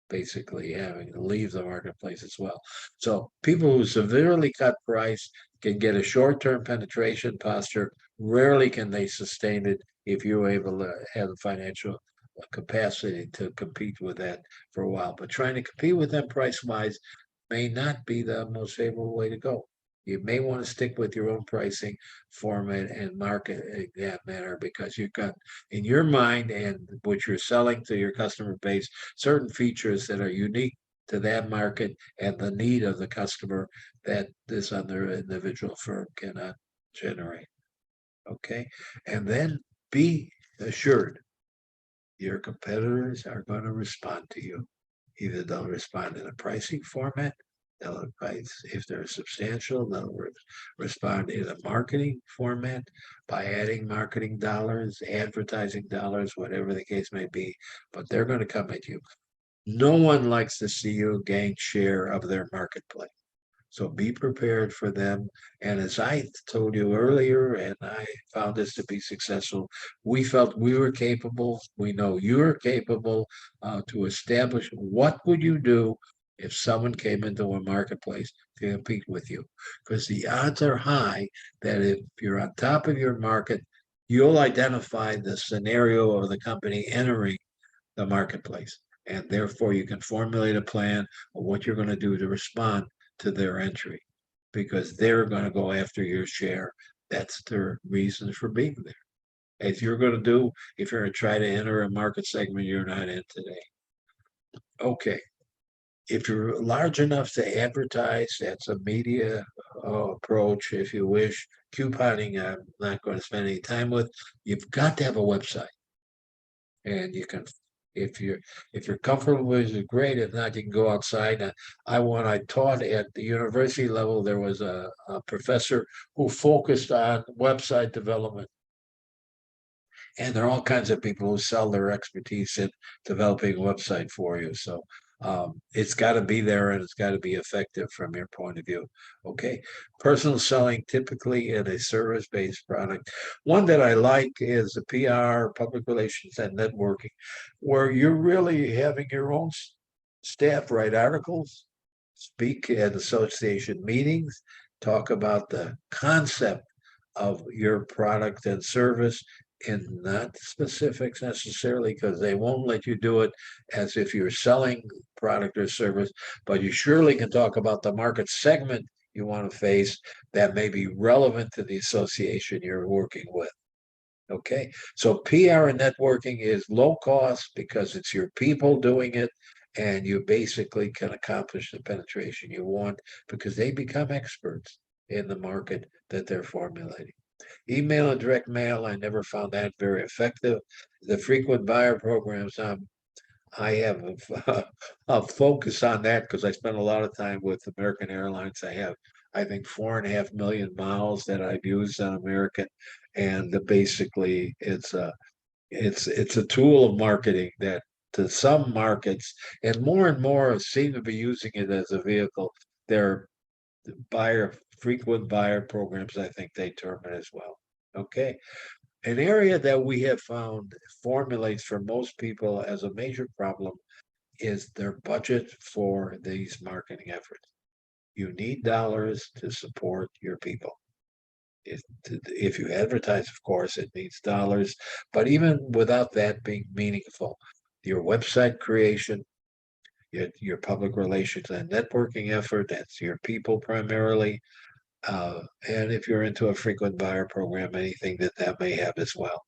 basically having to leave the marketplace as well. So people who severely cut price can get a short-term penetration posture. Rarely can they sustain it if you're able to have the financial capacity to compete with that for a while. But trying to compete with them price-wise may not be the most favorable way to go. You may want to stick with your own pricing format and market in that manner because you've got in your mind and what you're selling to your customer base certain features that are unique to that market and the need of the customer that this other individual firm cannot generate. Okay. And then be assured your competitors are going to respond to you. Either they'll respond in a pricing format, they'll price if they're substantial, they'll respond in a marketing format by adding marketing dollars, advertising dollars, whatever the case may be, but they're going to come at you. No one likes to see you gain share of their marketplace. So be prepared for them. And as I told you earlier, and I found this to be successful, we felt we were capable. We know you're capable to establish what would you do if someone came into a marketplace to compete with you. Because the odds are high that if you're on top of your market, you'll identify the scenario of the company entering the marketplace. And therefore, you can formulate a plan of what you're going to do to respond to their entry because they're going to go after your share. That's their reason for being there. As you're going to do if you're going to try to enter a market segment you're not in today. Okay. If you're large enough to advertise, that's a media approach, if you wish. Couponing, I'm not going to spend any time with. You've got to have a website. And you can if you're comfortable with it, great. If not, you can go outside. I taught at the university level, there was a professor who focused on website development. And there are all kinds of people who sell their expertise in developing a website for you. So it's got to be there and it's got to be effective from your point of view. Okay. Personal selling typically in a service-based product. One that I like is the PR, public relations, and networking, where you're really having your own staff write articles, speak at association meetings, talk about the concept of your product and service in not specifics necessarily, because they won't let you do it as if you're selling product or service, but you surely can talk about the market segment you want to face that may be relevant to the association you're working with. Okay, so PR and networking is low cost because it's your people doing it, and you basically can accomplish the penetration you want because they become experts in the market that they're formulating. Email and direct mail, I never found that very effective. The frequent buyer programs, I have a focus on that because I spend a lot of time with American Airlines. I have, I think, 4.5 million miles that I've used on American, and basically it's a tool of marketing that to some markets, and more seem to be using it as a vehicle. They're frequent buyer programs, I think they term it as well. Okay. An area that we have found formulates for most people as a major problem is their budget for these marketing efforts. You need dollars to support your people. If you advertise, of course, it needs dollars, but even without that being meaningful, your website creation, your public relations and networking effort, that's your people primarily. And if you're into a frequent buyer program, anything that may have as well.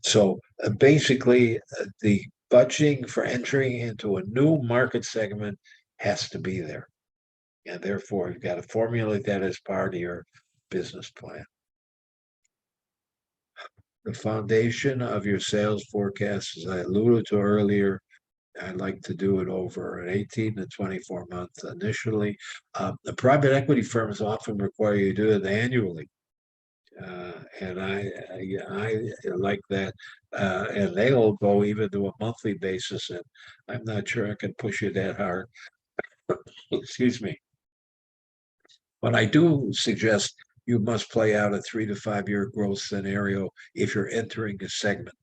So basically, the budgeting for entering into a new market segment has to be there. And therefore, you've got to formulate that as part of your business plan. The foundation of your sales forecast, as I alluded to earlier, I like to do it over an 18 to 24 months initially. The private equity firms often require you to do it annually. And I like that. And they'll go even to a monthly basis. And I'm not sure I can push you that hard. Excuse me. But I do suggest you must play out a 3 to 5 year growth scenario if you're entering a segment,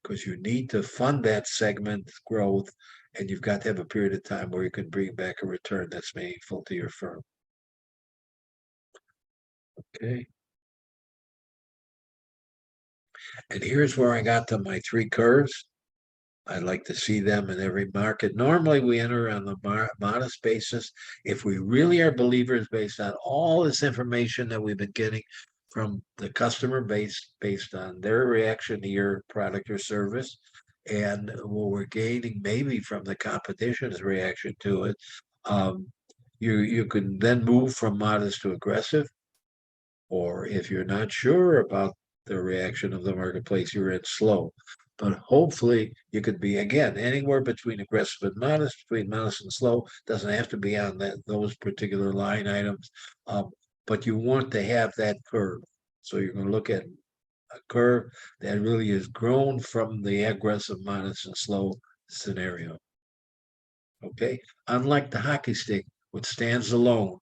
because you need to fund that segment growth, and you've got to have a period of time where you can bring back a return that's meaningful to your firm. Okay. And here's where I got to my 3 curves. I'd like to see them in every market. Normally, we enter on the modest basis. If we really are believers based on all this information that we've been getting from the customer base, based on their reaction to your product or service, and what we're gaining maybe from the competition's reaction to it, you can then move from modest to aggressive. Or if you're not sure about the reaction of the marketplace, you're in slow. But hopefully you could be, again, anywhere between aggressive and modest, between modest and slow. Doesn't have to be on those particular line items. But you want to have that curve. So you're going to look at a curve that really has grown from the aggressive, modest, and slow scenario. Okay. Unlike the hockey stick, which stands alone.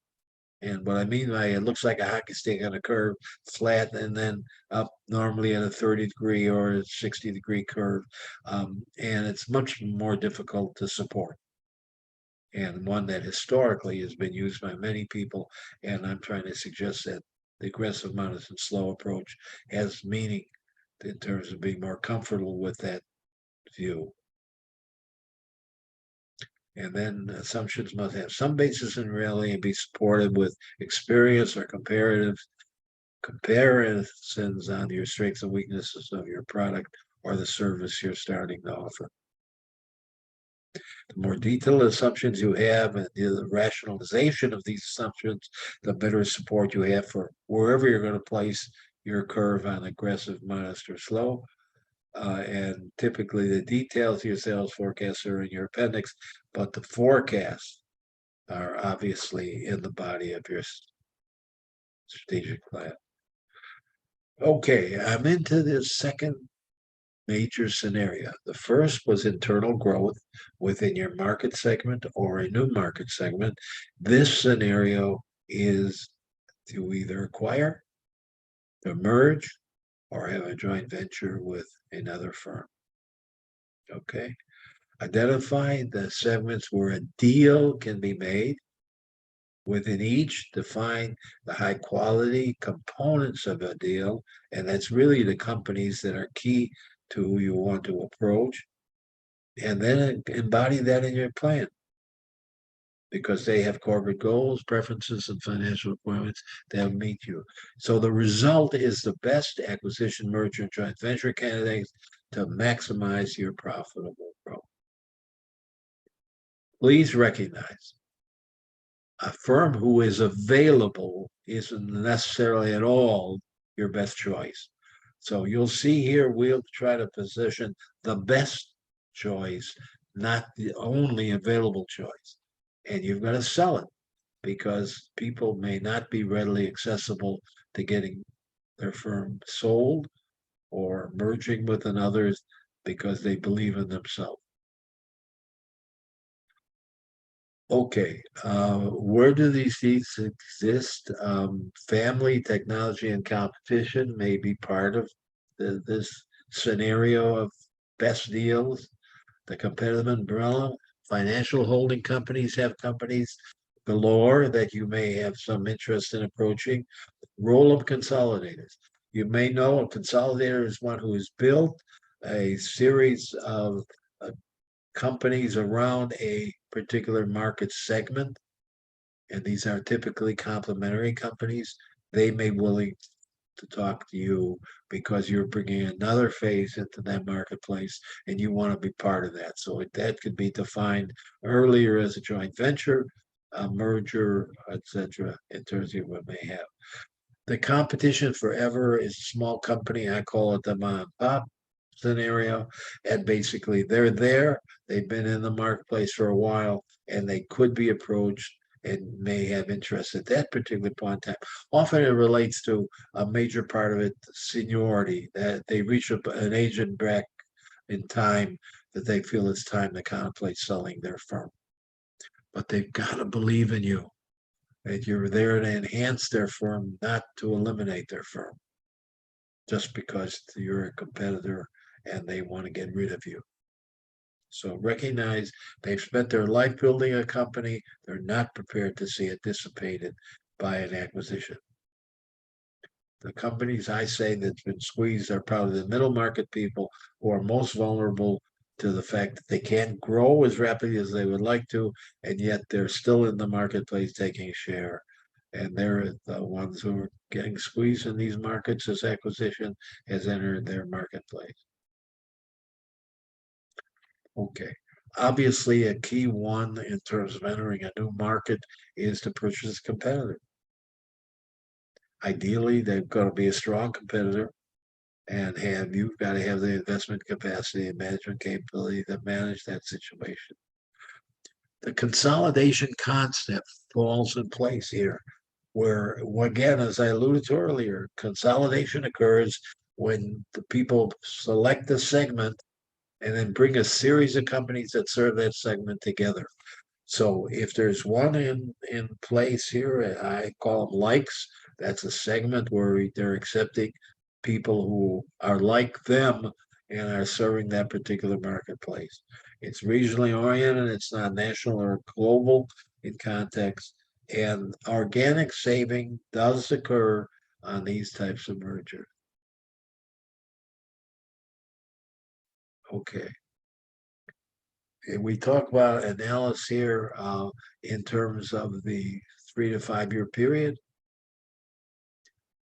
And what I mean by it looks like a hockey stick on a curve, flat, and then up normally at a 30-degree or a 60-degree curve. And it's much more difficult to support. And one that historically has been used by many people. And I'm trying to suggest that the aggressive, modest, and slow approach has meaning in terms of being more comfortable with that view. And then assumptions must have some basis in reality and be supported with experience or comparisons on your strengths and weaknesses of your product or the service you're starting to offer. The more detailed assumptions you have and the rationalization of these assumptions, the better support you have for wherever you're going to place your curve on aggressive, modest, or slow. And typically the details of your sales forecasts are in your appendix, but the forecasts are obviously in the body of your strategic plan. Okay, I'm into this second major scenario. The first was internal growth within your market segment or a new market segment. This scenario is to either acquire, to merge, or have a joint venture with another firm. Okay. Identify the segments where a deal can be made. Within each, define the high quality components of a deal. And that's really the companies that are key to who you want to approach. And then embody that in your plan, because they have corporate goals, preferences, and financial requirements that will meet you. So the result is the best acquisition, merger, and joint venture candidates to maximize your profitable growth. Please recognize a firm who is available isn't necessarily at all your best choice. So you'll see here, we'll try to position the best choice, not the only available choice. And you've got to sell it, because people may not be readily accessible to getting their firm sold or merging with another because they believe in themselves. Okay, where do these seats exist? Family, technology, and competition may be part of this scenario of best deals. The competitive umbrella Financial holding companies have companies galore that you may have some interest in approaching. Roll-up consolidators. You may know a consolidator is one who has built a series of companies around a particular market segment, and these are typically complementary companies. They may be willing to talk to you because you're bringing another phase into that marketplace and you want to be part of that. So that could be defined earlier as a joint venture, a merger, etc., in terms of what may have. The competition forever is a small company. I call it the mom and pop scenario. And basically they're there, they've been in the marketplace for a while, and they could be approached and may have interest at that particular point in time. Often it relates to a major part of it, seniority, that they reach an age and back in time that they feel it's time to contemplate selling their firm. But they've got to believe in you, that you're there to enhance their firm, not to eliminate their firm, just because you're a competitor and they want to get rid of you. So recognize they've spent their life building a company. They're not prepared to see it dissipated by an acquisition. The companies I say that's been squeezed are probably the middle market people who are most vulnerable to the fact that they can't grow as rapidly as they would like to, and yet they're still in the marketplace taking share. And they're the ones who are getting squeezed in these markets as acquisition has entered their marketplace. Okay. Obviously, a key one in terms of entering a new market is to purchase a competitor. Ideally, they've got to be a strong competitor and you've got to have the investment capacity and management capability to manage that situation. The consolidation concept falls in place here, where, again, as I alluded to earlier, consolidation occurs when the people select a segment and then bring a series of companies that serve that segment together. So if there's one in place here, I call them likes. That's a segment where they're accepting people who are like them and are serving that particular marketplace. It's regionally oriented. It's not national or global in context. And organic saving does occur on these types of mergers. Okay. And we talk about analysis here in terms of the 3 to 5 year period.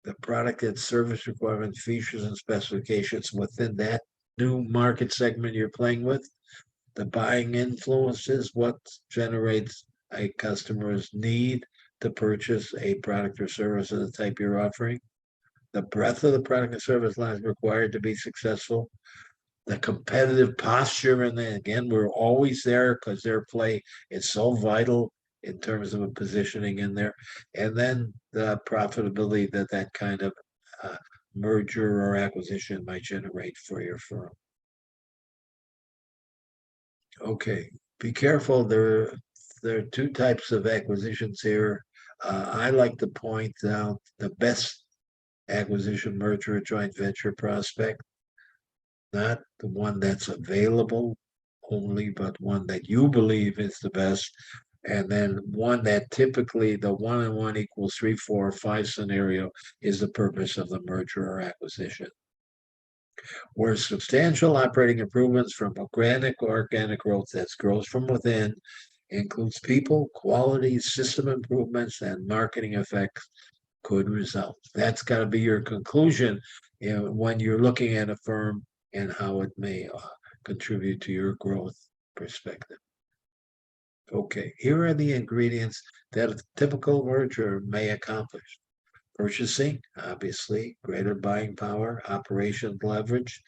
The product and service requirements, features, and specifications within that new market segment you're playing with. The buying influences what generates a customer's need to purchase a product or service of the type you're offering. The breadth of the product and service lines required to be successful. The competitive posture, and then again, we're always there because their play is so vital in terms of a positioning in there, and then the profitability that kind of merger or acquisition might generate for your firm. Okay, be careful. There are two types of acquisitions here. I like to point out the best acquisition, merger, or joint venture prospect, not the one that's available only, but one that you believe is the best. And then one that typically the 1 and 1 equals 3, 4, or 5 scenario is the purpose of the merger or acquisition. Where substantial operating improvements from organic growth, that's growth from within, includes people, quality, system improvements, and marketing effects could result. That's got to be your conclusion when you're looking at a firm and how it may contribute to your growth perspective. Okay, here are the ingredients that a typical merger may accomplish. Purchasing, obviously, greater buying power, operation leverage.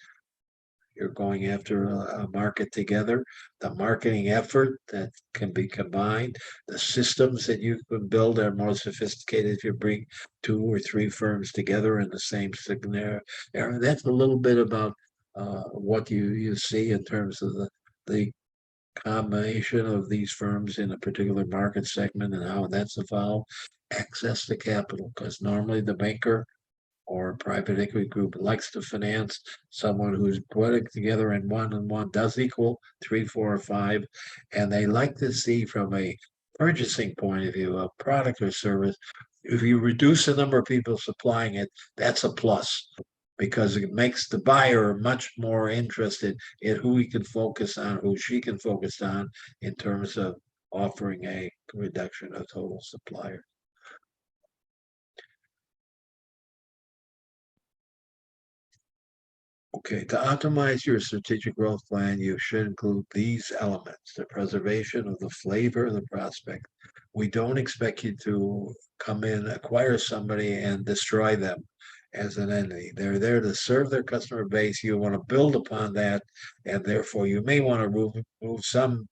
You're going after a market together. The marketing effort that can be combined. The systems that you can build are more sophisticated if you bring 2 or 3 firms together in the same scenario. That's a little bit about what you see in terms of the combination of these firms in a particular market segment and how that's evolved. Access to capital, because normally the banker or a private equity group likes to finance someone who's putting together in one and one does equal 3, 4, or 5, and they like to see from a purchasing point of view, a product or service, if you reduce the number of people supplying it, that's a plus because it makes the buyer much more interested in who he can focus on, who she can focus on in terms of offering a reduction of total supplier. Okay, to optimize your strategic growth plan, you should include these elements: the preservation of the flavor of the prospect. We don't expect you to come in, acquire somebody, and destroy them as an entity. They're there to serve their customer base. You want to build upon that, and therefore you may want to remove some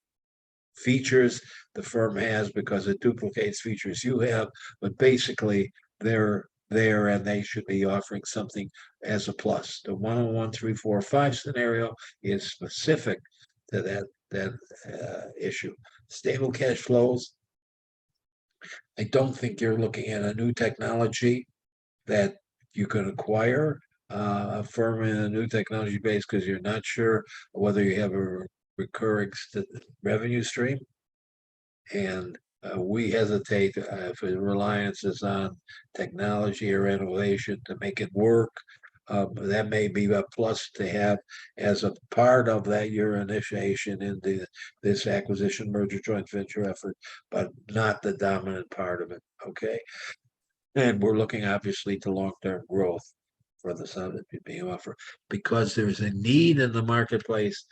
features the firm has because it duplicates features you have, but basically they're there and they should be offering something as a plus. The 101, 3, 4, 5 scenario is specific to that issue. Stable cash flows. I don't think you're looking at a new technology that you can acquire a firm in a new technology base because you're not sure whether you have a recurring revenue stream. And we hesitate if the reliance is on technology or innovation to make it work. That may be a plus to have as a part of that your initiation into this acquisition, merger, joint venture effort, but not the dominant part of it. Okay, and we're looking obviously to long-term growth for the sum that being offered because there's a need in the marketplace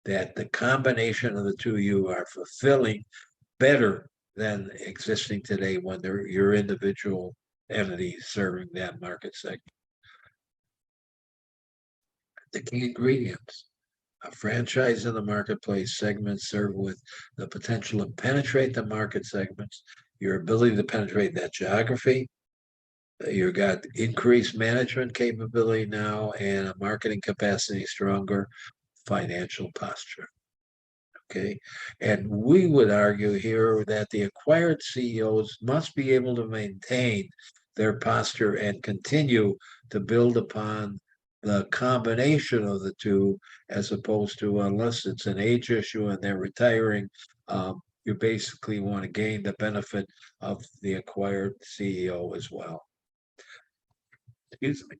that the combination of the two you are fulfilling better than existing today when they're your individual entity serving that market segment. The key ingredients: a franchise in the marketplace segment served with the potential to penetrate the market segments, your ability to penetrate that geography. You've got increased management capability now and a marketing capacity stronger, financial posture. Okay, and we would argue here that the acquired CEOs must be able to maintain their posture and continue to build upon the combination of the two, as opposed to unless it's an age issue and they're retiring, you basically want to gain the benefit of the acquired CEO as well. Excuse me.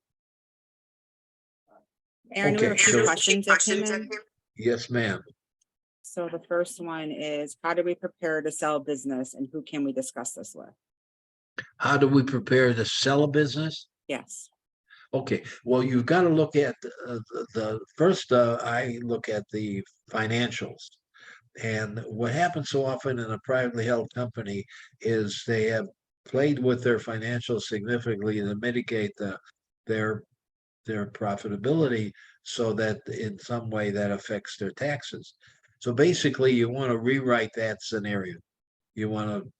Aaron, we have a Okay, few so- questions that came in. Yes, ma'am. So the first one is, how do we prepare to sell business and who can we discuss this with? How do we prepare to sell a business? Yes. Okay, well, you've got to look at the first, I look at the financials. And what happens so often in a privately held company is they have played with their financials significantly to mitigate their profitability so that in some way that affects their taxes. So basically, you want to rewrite that scenario. You want to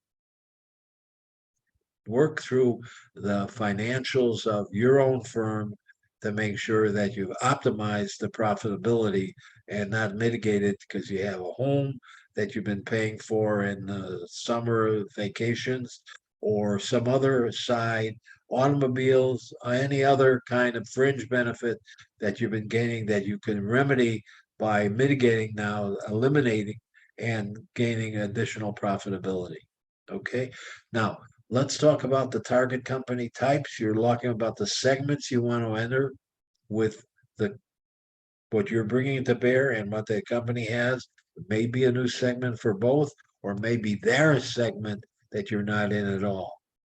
work through the financials of your own firm to make sure that you optimize the profitability and not mitigate it because you have a home that you've been paying for in the summer vacations or some other side, automobiles, any other kind of fringe benefit that you've been gaining that you can remedy by mitigating now, eliminating and gaining additional profitability. Okay, now let's talk about the target company types. You're talking about the segments you want to enter with what you're bringing to bear and what the company has. Maybe a new segment for both, or maybe their segment that you're not in at all.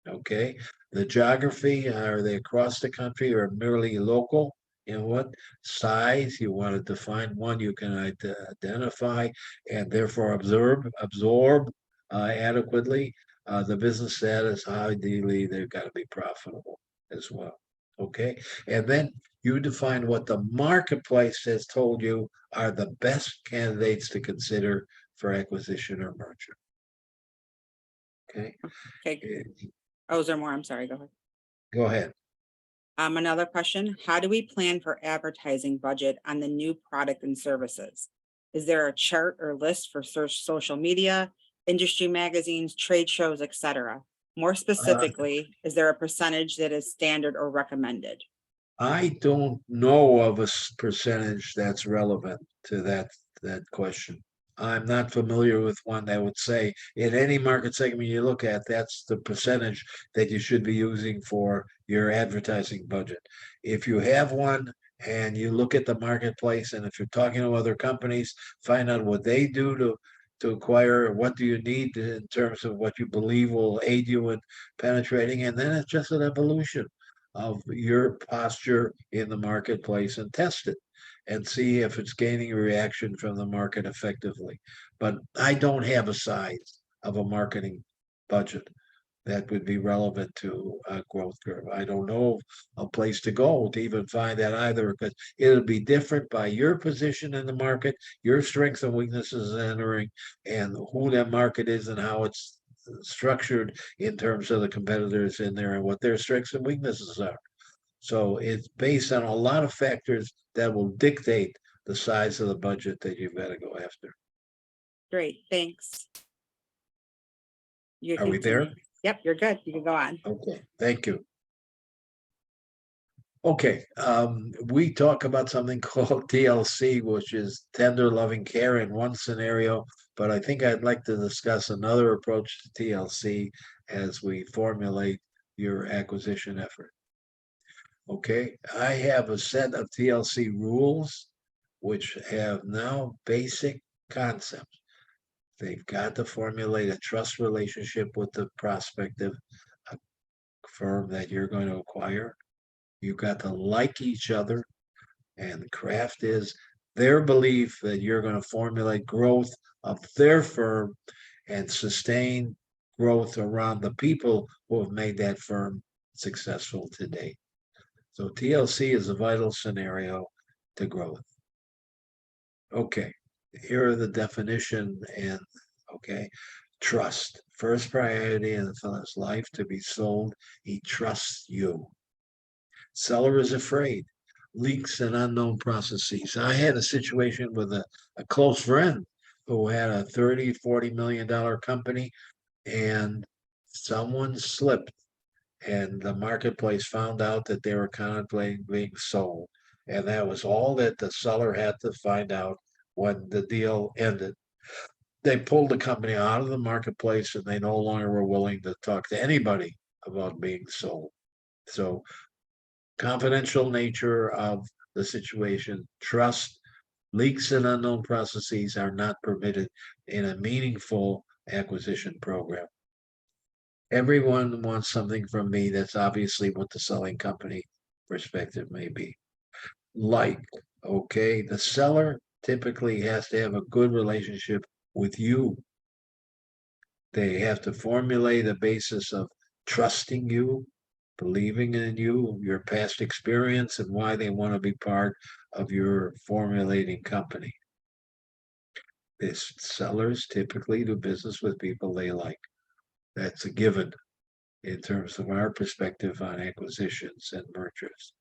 Okay, the geography, are they across the country or merely local? In what size you want to define one you can identify and therefore absorb adequately. The business status, ideally, they've got to be profitable as well. Okay, and then you define what the marketplace has told you are the best candidates to consider for acquisition or merger. Okay. Okay. Oh, is there more? I'm sorry. Go ahead. Go ahead. Another question, how do we plan for advertising budget on the new product and services? Is there a chart or list for social media, industry magazines, trade shows, etc.? More specifically, is there a percentage that is standard or recommended? I don't know of a percentage that's relevant to that question. I'm not familiar with one that would say in any market segment you look at, that's the percentage that you should be using for your advertising budget. If you have one and you look at the marketplace, and if you're talking to other companies, find out what they do to acquire, what do you need in terms of what you believe will aid you in penetrating, and then it's just an evolution of your posture in the marketplace and test it and see if it's gaining a reaction from the market effectively. But I don't have a size of a marketing budget that would be relevant to a growth curve. I don't know a place to go to even find that either, because it'll be different by your position in the market, your strengths and weaknesses entering, and who that market is and how it's structured in terms of the competitors in there and what their strengths and weaknesses are. So it's based on a lot of factors that will dictate the size of the budget that you've got to go after. Great, thanks. You Are we continue. there? Yep, you're good. You can go on. Okay, thank you. Okay, we talk about something called TLC, which is tender loving care in one scenario, but I think I'd like to discuss another approach to TLC as we formulate your acquisition effort. Okay, I have a set of TLC rules which have now basic concepts. They've got to formulate a trust relationship with the prospective firm that you're going to acquire. You've got to like each other, and the craft is their belief that you're going to formulate growth of their firm and sustain growth around the people who have made that firm successful to date. So TLC is a vital scenario to growth. Okay, here are the definition and okay. Trust. First priority in the fellow's life to be sold. He trusts you. Seller is afraid. Leaks and unknown processes. I had a situation with a close friend who had a $30-40 million company, and someone slipped, and the marketplace found out that they were contemplating being sold. And that was all that the seller had to find out when the deal ended. They pulled the company out of the marketplace, and they no longer were willing to talk to anybody about being sold. So confidential nature of the situation, trust, leaks and unknown processes are not permitted in a meaningful acquisition program. Everyone wants something from me. That's obviously what the selling company perspective may be. Like, okay, the seller typically has to have a good relationship with you. They have to formulate a basis of trusting you, believing in you, your past experience, and why they want to be part of your formulating company. These sellers typically do business with people they like. That's a given in terms of our perspective on acquisitions and mergers.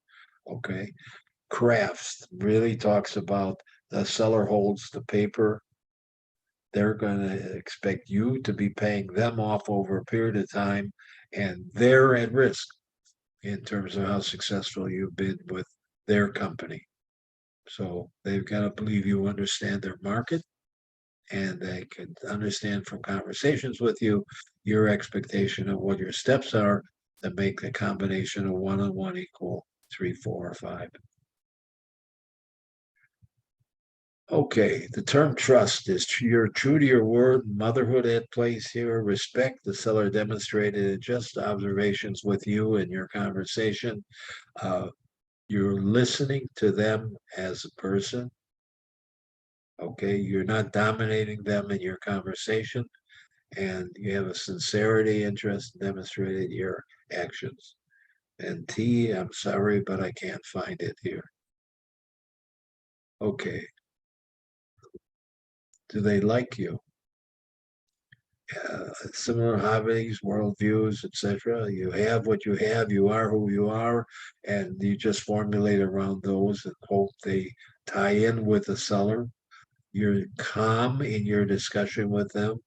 Okay. Crafts really talks about the seller holds the paper. They're going to expect you to be paying them off over a period of time, and they're at risk in terms of how successful you've been with their company. So they've got to believe you understand their market, and they can understand from conversations with you your expectation of what your steps are to make the combination of 1 and 1 equal 3, 4, or 5. Okay, the term trust is you're true to your word, motherhood at place here, respect the seller demonstrated in just observations with you in your conversation. You're listening to them as a person. Okay, you're not dominating them in your conversation, and you have a sincerity, interest demonstrated in your actions. And T, I'm sorry, but I can't find it here. Okay. Do they like you? Similar hobbies, worldviews, etc. You have what you have, you are who you are, and you just formulate around those and hope they tie in with the seller. You're calm in your discussion with them.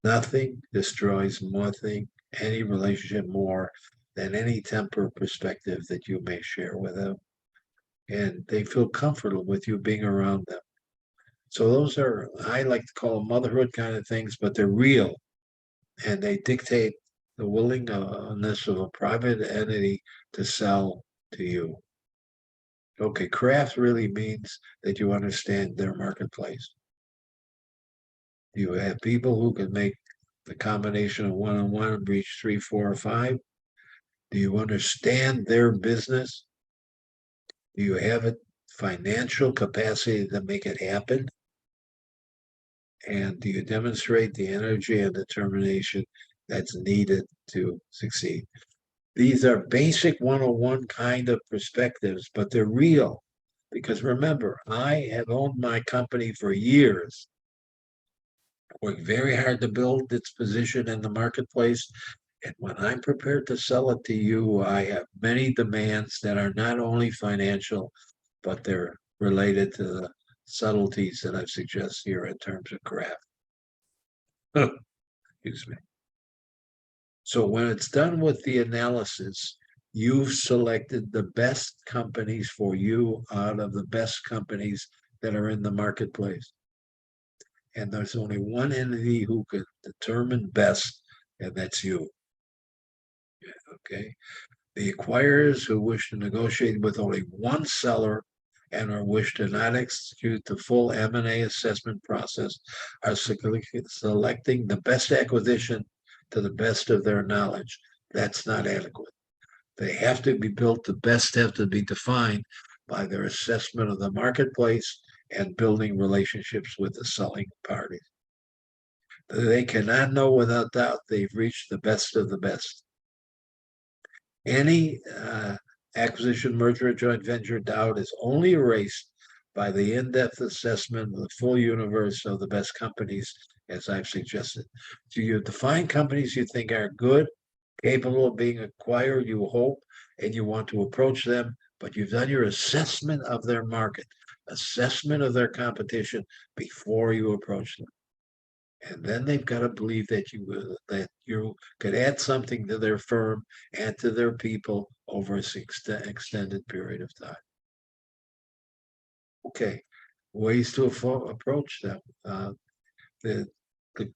Nothing destroys nothing any relationship more than any temper perspective that you may share with them. And they feel comfortable with you being around them. So those are, I like to call them motherhood kind of things, but they're real. And they dictate the willingness of a private entity to sell to you. Okay, craft really means that you understand their marketplace. You have people who can make the combination of one-on-one and reach 3, 4, or 5. Do you understand their business? Do you have a financial capacity to make it happen? And do you demonstrate the energy and determination that's needed to succeed? These are basic 101 kind of perspectives, but they're real. Because remember, I have owned my company for years, worked very hard to build its position in the marketplace. And when I'm prepared to sell it to you, I have many demands that are not only financial, but they're related to the subtleties that I've suggested here in terms of craft. Excuse me. So when it's done with the analysis, you've selected the best companies for you out of the best companies that are in the marketplace. And there's only one entity who can determine best, and that's you. Okay. The acquirers who wish to negotiate with only one seller and or wish to not execute the full M&A assessment process are selecting the best acquisition to the best of their knowledge. That's not adequate. They have to be built, the best have to be defined by their assessment of the marketplace and building relationships with the selling parties. They cannot know without doubt they've reached the best of the best. Any acquisition, merger, or joint venture doubt is only erased by the in-depth assessment of the full universe of the best companies, as I've suggested. So you define companies you think are good, capable of being acquired, you hope, and you want to approach them, but you've done your assessment of their market, assessment of their competition before you approach them. And then they've got to believe that you could add something to their firm and to their people over an extended period of time. Okay, ways to approach them. The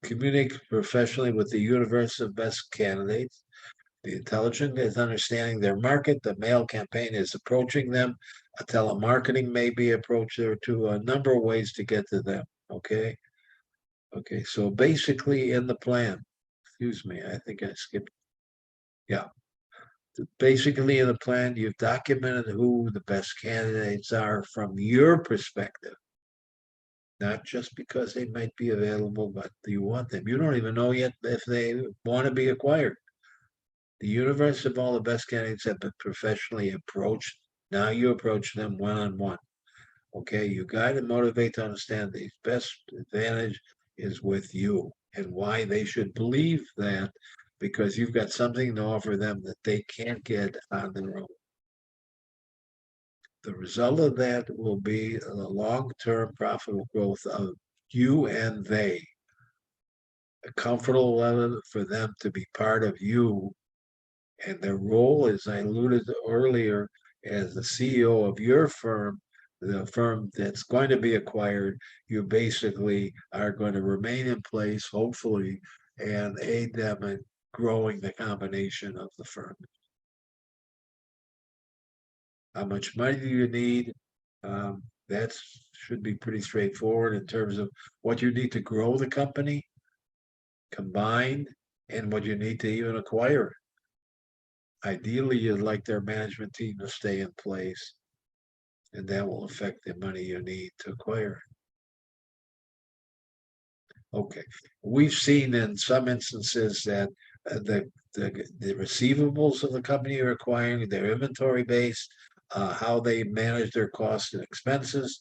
communicate professionally with the universe of best candidates. The intelligent is understanding their market. The mail campaign is approaching them. A telemarketing may be approached. There to a number of ways to get to them. Okay. Okay, so basically in the plan, excuse me, I think I skipped. Yeah. Basically in the plan, you've documented who the best candidates are from your perspective. Not just because they might be available, but you want them. You don't even know yet if they want to be acquired. The universe of all the best candidates have been professionally approached. Now you approach them one-on-one. Okay, you guide and motivate to understand the best advantage is with you and why they should believe that, because you've got something to offer them that they can't get on their own. The result of that will be the long-term profitable growth of you and they. A comfortable level for them to be part of you, and their role, as I alluded to earlier, as the CEO of your firm, the firm that's going to be acquired, you basically are going to remain in place, hopefully, and aid them in growing the combination of the firm. How much money do you need? That should be pretty straightforward in terms of what you need to grow the company combined and what you need to even acquire. Ideally, you'd like their management team to stay in place, and that will affect the money you need to acquire. Okay, we've seen in some instances that the receivables of the company are acquiring, their inventory base, how they manage their costs and expenses,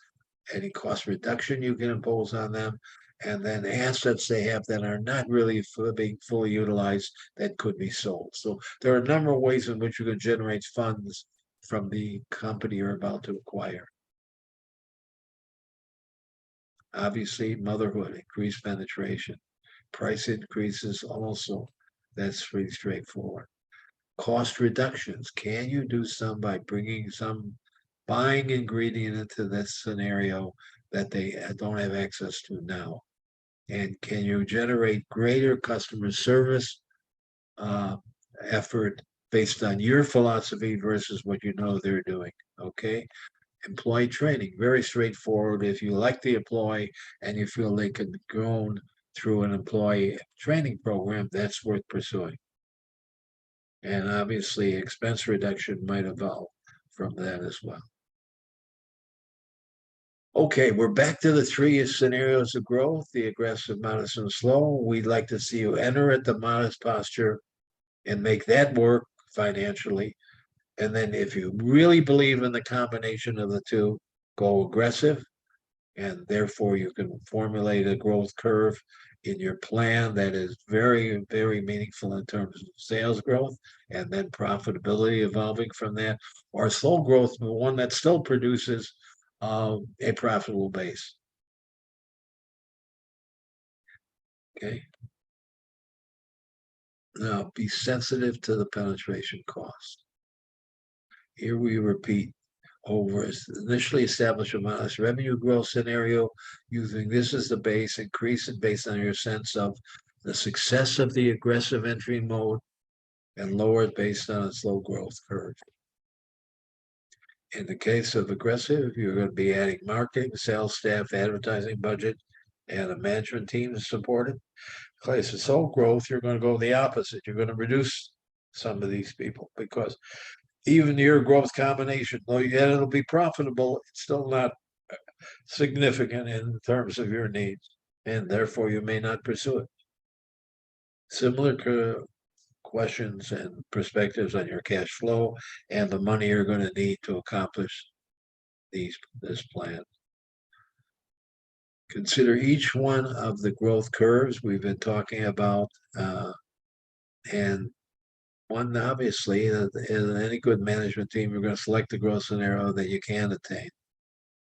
any cost reduction you can impose on them, and then assets they have that are not really being fully utilized that could be sold. So there are a number of ways in which you can generate funds from the company you're about to acquire. Obviously, motherhood, increased penetration, price increases also. That's pretty straightforward. Cost reductions. Can you do some by bringing some buying ingredient into this scenario that they don't have access to now? And can you generate greater customer service effort based on your philosophy versus what you know they're doing? Okay. Employee training, very straightforward. If you like the employee and you feel they can be grown through an employee training program, that's worth pursuing. And obviously, expense reduction might evolve from that as well. Okay, we're back to the three scenarios of growth, the aggressive, modest, and slow. We'd like to see you enter at the modest posture and make that work financially. And then if you really believe in the combination of the two, go aggressive. And therefore, you can formulate a growth curve in your plan that is very, very meaningful in terms of sales growth and then profitability evolving from that, or slow growth, but one that still produces a profitable base. Okay. Now, be sensitive to the penetration cost. Here we repeat over initially establish a modest revenue growth scenario using this as the base, increase it based on your sense of the success of the aggressive entry mode and lower it based on its low growth curve. In the case of aggressive, you're going to be adding marketing, sales staff, advertising budget, and a management team to support it. In the case of slow growth, you're going to go the opposite. You're going to reduce some of these people because even your growth combination, though yet it'll be profitable, it's still not significant in terms of your needs, and therefore you may not pursue it. Similar questions and perspectives on your cash flow and the money you're going to need to accomplish this plan. Consider each one of the growth curves we've been talking about, and one, obviously, in any good management team, you're going to select the growth scenario that you can attain.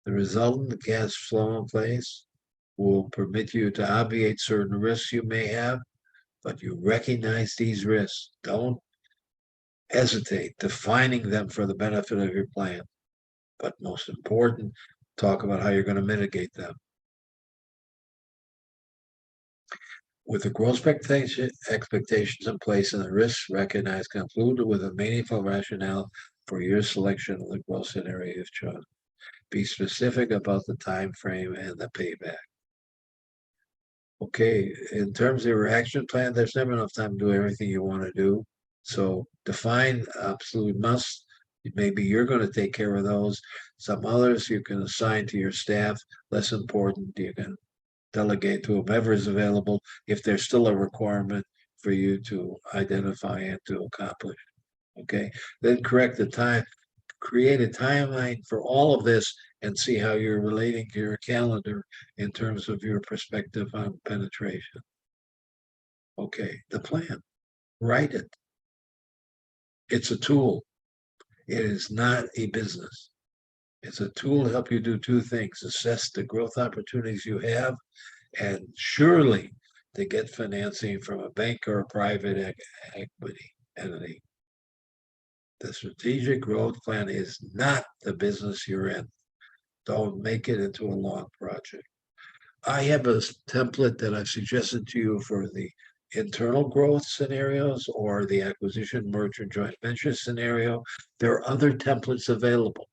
The resultant cash flow in place will permit you to obviate certain risks you may have, but you recognize these risks. Don't hesitate defining them for the benefit of your plan. But most important, talk about how you're going to mitigate them. With the growth expectations in place and the risks recognized, conclude with a meaningful rationale for your selection of the growth scenario you've chosen. Be specific about the time frame and the payback. Okay, in terms of your action plan, there's never enough time to do everything you want to do. So define absolute must. Maybe you're going to take care of those. Some others you can assign to your staff. Less important, you can delegate to whomever is available if there's still a requirement for you to identify and to accomplish. Okay, then correct the time, create a timeline for all of this and see how you're relating to your calendar in terms of your perspective on penetration. Okay, the plan, write it. It's a tool. It is not a business. It's a tool to help you do two things: assess the growth opportunities you have, and surely to get financing from a bank or a private equity entity. The strategic growth plan is not the business you're in. Don't make it into a long project. I have a template that I've suggested to you for the internal growth scenarios or the acquisition, merger, joint venture scenario. There are other templates available.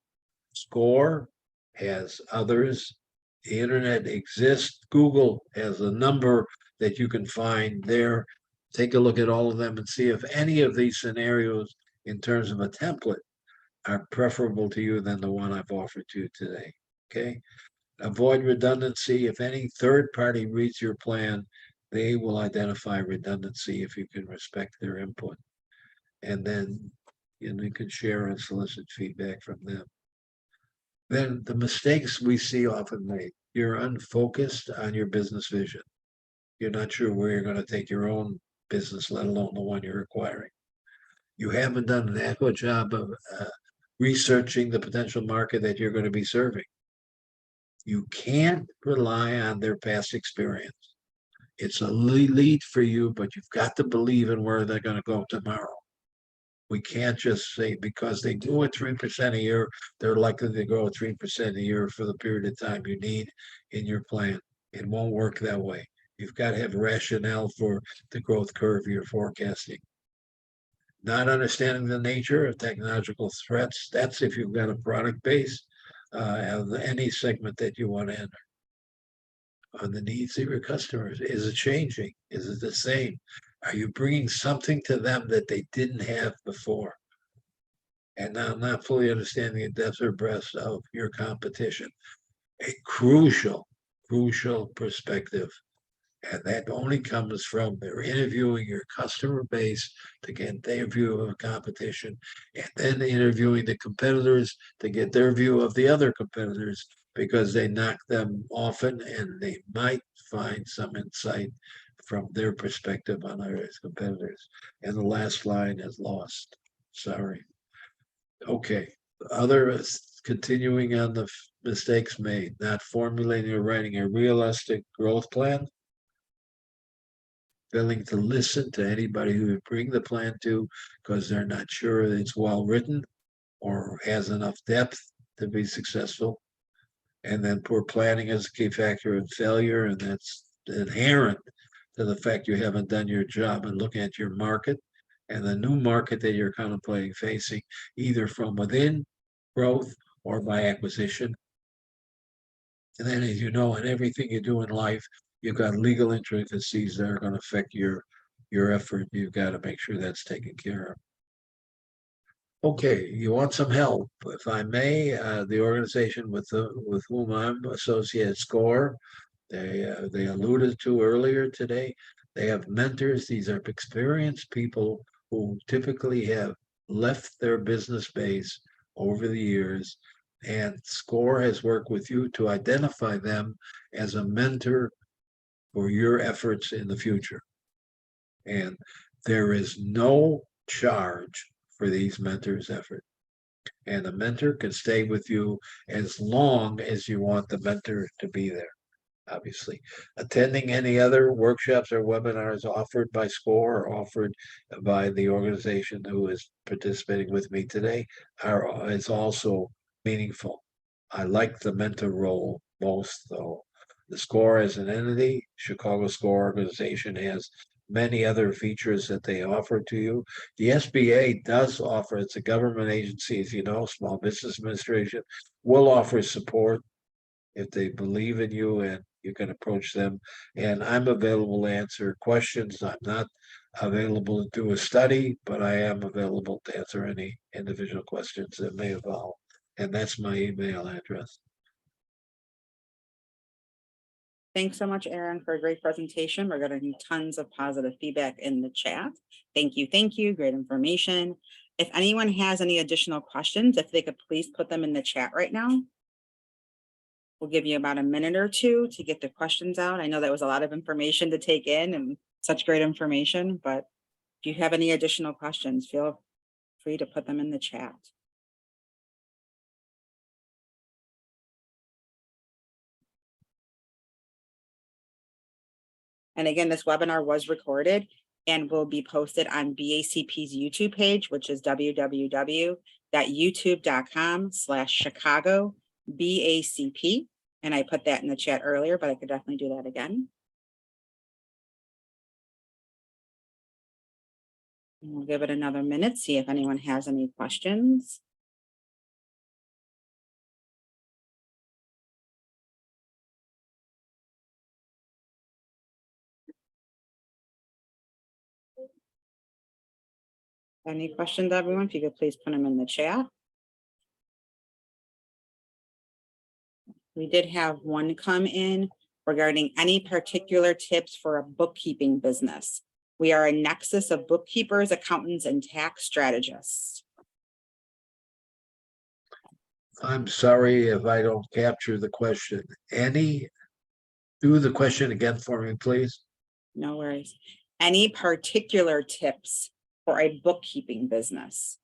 SCORE has others. The internet exists. Google has a number that you can find there. Take a look at all of them and see if any of these scenarios in terms of a template are preferable to you than the one I've offered to you today. Okay. Avoid redundancy. If any third party reads your plan, they will identify redundancy if you can respect their input. And then you can share and solicit feedback from them. Then the mistakes we see often made. You're unfocused on your business vision. You're not sure where you're going to take your own business, let alone the one you're acquiring. You haven't done an adequate job of researching the potential market that you're going to be serving. You can't rely on their past experience. It's a lead for you, but you've got to believe in where they're going to go tomorrow. We can't just say because they do it 3% a year, they're likely to grow 3% a year for the period of time you need in your plan. It won't work that way. You've got to have rationale for the growth curve you're forecasting. Not understanding the nature of technological threats, that's if you've got a product base of any segment that you want to enter. On the needs of your customers, is it changing? Is it the same? Are you bringing something to them that they didn't have before? And now not fully understanding the depth or breadth of your competition. A crucial perspective. And that only comes from interviewing your customer base to get their view of competition, and then interviewing the competitors to get their view of the other competitors, because they knock them often and they might find some insight from their perspective on other competitors. And the last line is lost. Sorry. Okay. Continuing on the mistakes made, not formulating or writing a realistic growth plan, failing to listen to anybody who would bring the plan to because they're not sure that it's well written or has enough depth to be successful. And then poor planning is a key factor in failure, and that's inherent to the fact you haven't done your job and looking at your market and the new market that you're contemplating facing, either from within growth or by acquisition. And then, as you know, in everything you do in life, you've got legal intricacies that are going to affect your effort. You've got to make sure that's taken care of. Okay, you want some help, if I may. The organization with whom I'm associated, SCORE, they alluded to earlier today. They have mentors. These are experienced people who typically have left their business base over the years, and SCORE has worked with you to identify them as a mentor for your efforts in the future. And there is no charge for these mentors' effort. And the mentor can stay with you as long as you want the mentor to be there. Obviously, attending any other workshops or webinars offered by SCORE or offered by the organization who is participating with me today is also meaningful. I like the mentor role most, though. The SCORE as an entity, Chicago SCORE organization, has many other features that they offer to you. The SBA does offer, it's a government agency, as you know, Small Business Administration, will offer support if they believe in you and you can approach them. And I'm available to answer questions. I'm not available to do a study, but I am available to answer any individual questions that may evolve. And that's my email address. Thanks so much, Aaron, for a great presentation. We're getting tons of positive feedback in the chat. Thank you. Great information. If anyone has any additional questions, if they could please put them in the chat right now. We'll give you about a minute or two to get the questions out. I know that was a lot of information to take in and such great information, but if you have any additional questions, feel free to put them in the chat. And again, this webinar was recorded and will be posted on BACP's YouTube page, which is www.youtube.com/Chicago BACP. And I put that in the chat earlier, but I could definitely do that again. And we'll give it another minute, see if anyone has any questions. Any questions, everyone? If you could please put them in the chat. We did have one come in regarding any particular tips for a bookkeeping business. We are a nexus of bookkeepers, accountants, and tax strategists. I'm sorry if I don't capture the question. Do the question again for me, please. No worries. Any particular tips for a bookkeeping business?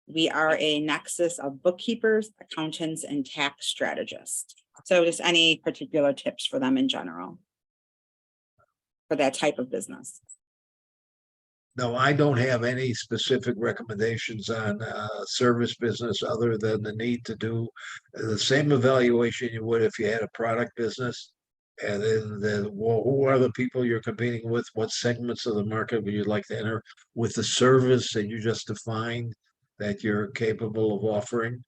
We are a nexus of bookkeepers, accountants, and tax strategists. So just any particular tips for them in general. for that type of business. No, I don't have any specific recommendations on service business other than the need to do the same evaluation you would if you had a product business. And then who are the people you're competing with? What segments of the market would you like to enter with the service that you just defined that you're capable of offering?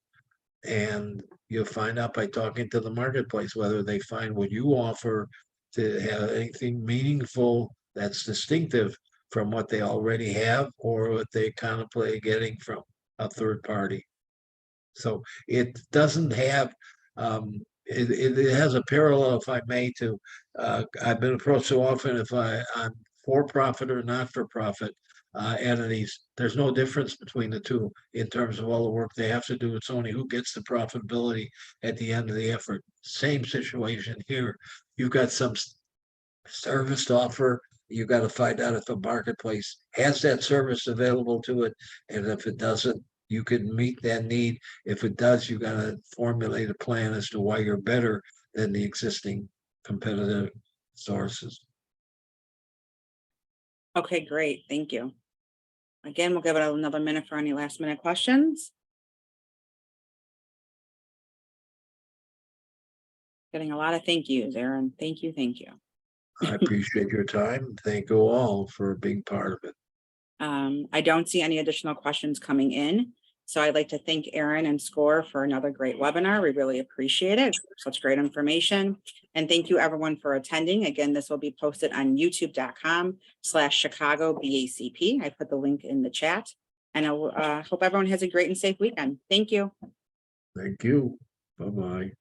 And you'll find out by talking to the marketplace whether they find what you offer to have anything meaningful that's distinctive from what they already have or what they contemplate getting from a third party. So it doesn't have, it has a parallel, if I may, to, I've been approached so often if I'm for-profit or not-for-profit entities, there's no difference between the two in terms of all the work they have to do. It's only who gets the profitability at the end of the effort. Same situation here. You've got some service to offer. You got to find out if the marketplace has that service available to it. And if it doesn't, you can meet that need. If it does, you got to formulate a plan as to why you're better than the existing competitive sources. Okay, great. Thank you. Again, we'll give it another minute for any last minute questions. Getting a lot of thank yous, Aaron. Thank you. Thank you. I appreciate your time. Thank you all for being part of it. I don't see any additional questions coming in. So I'd like to thank Aaron and SCORE for another great webinar. We really appreciate it. Such great information. And thank you everyone for attending. Again, this will be posted on youtube.com/ChicagoBACP. I put the link in the chat. And I hope everyone has a great and safe weekend. Thank you. Thank you. Bye-bye.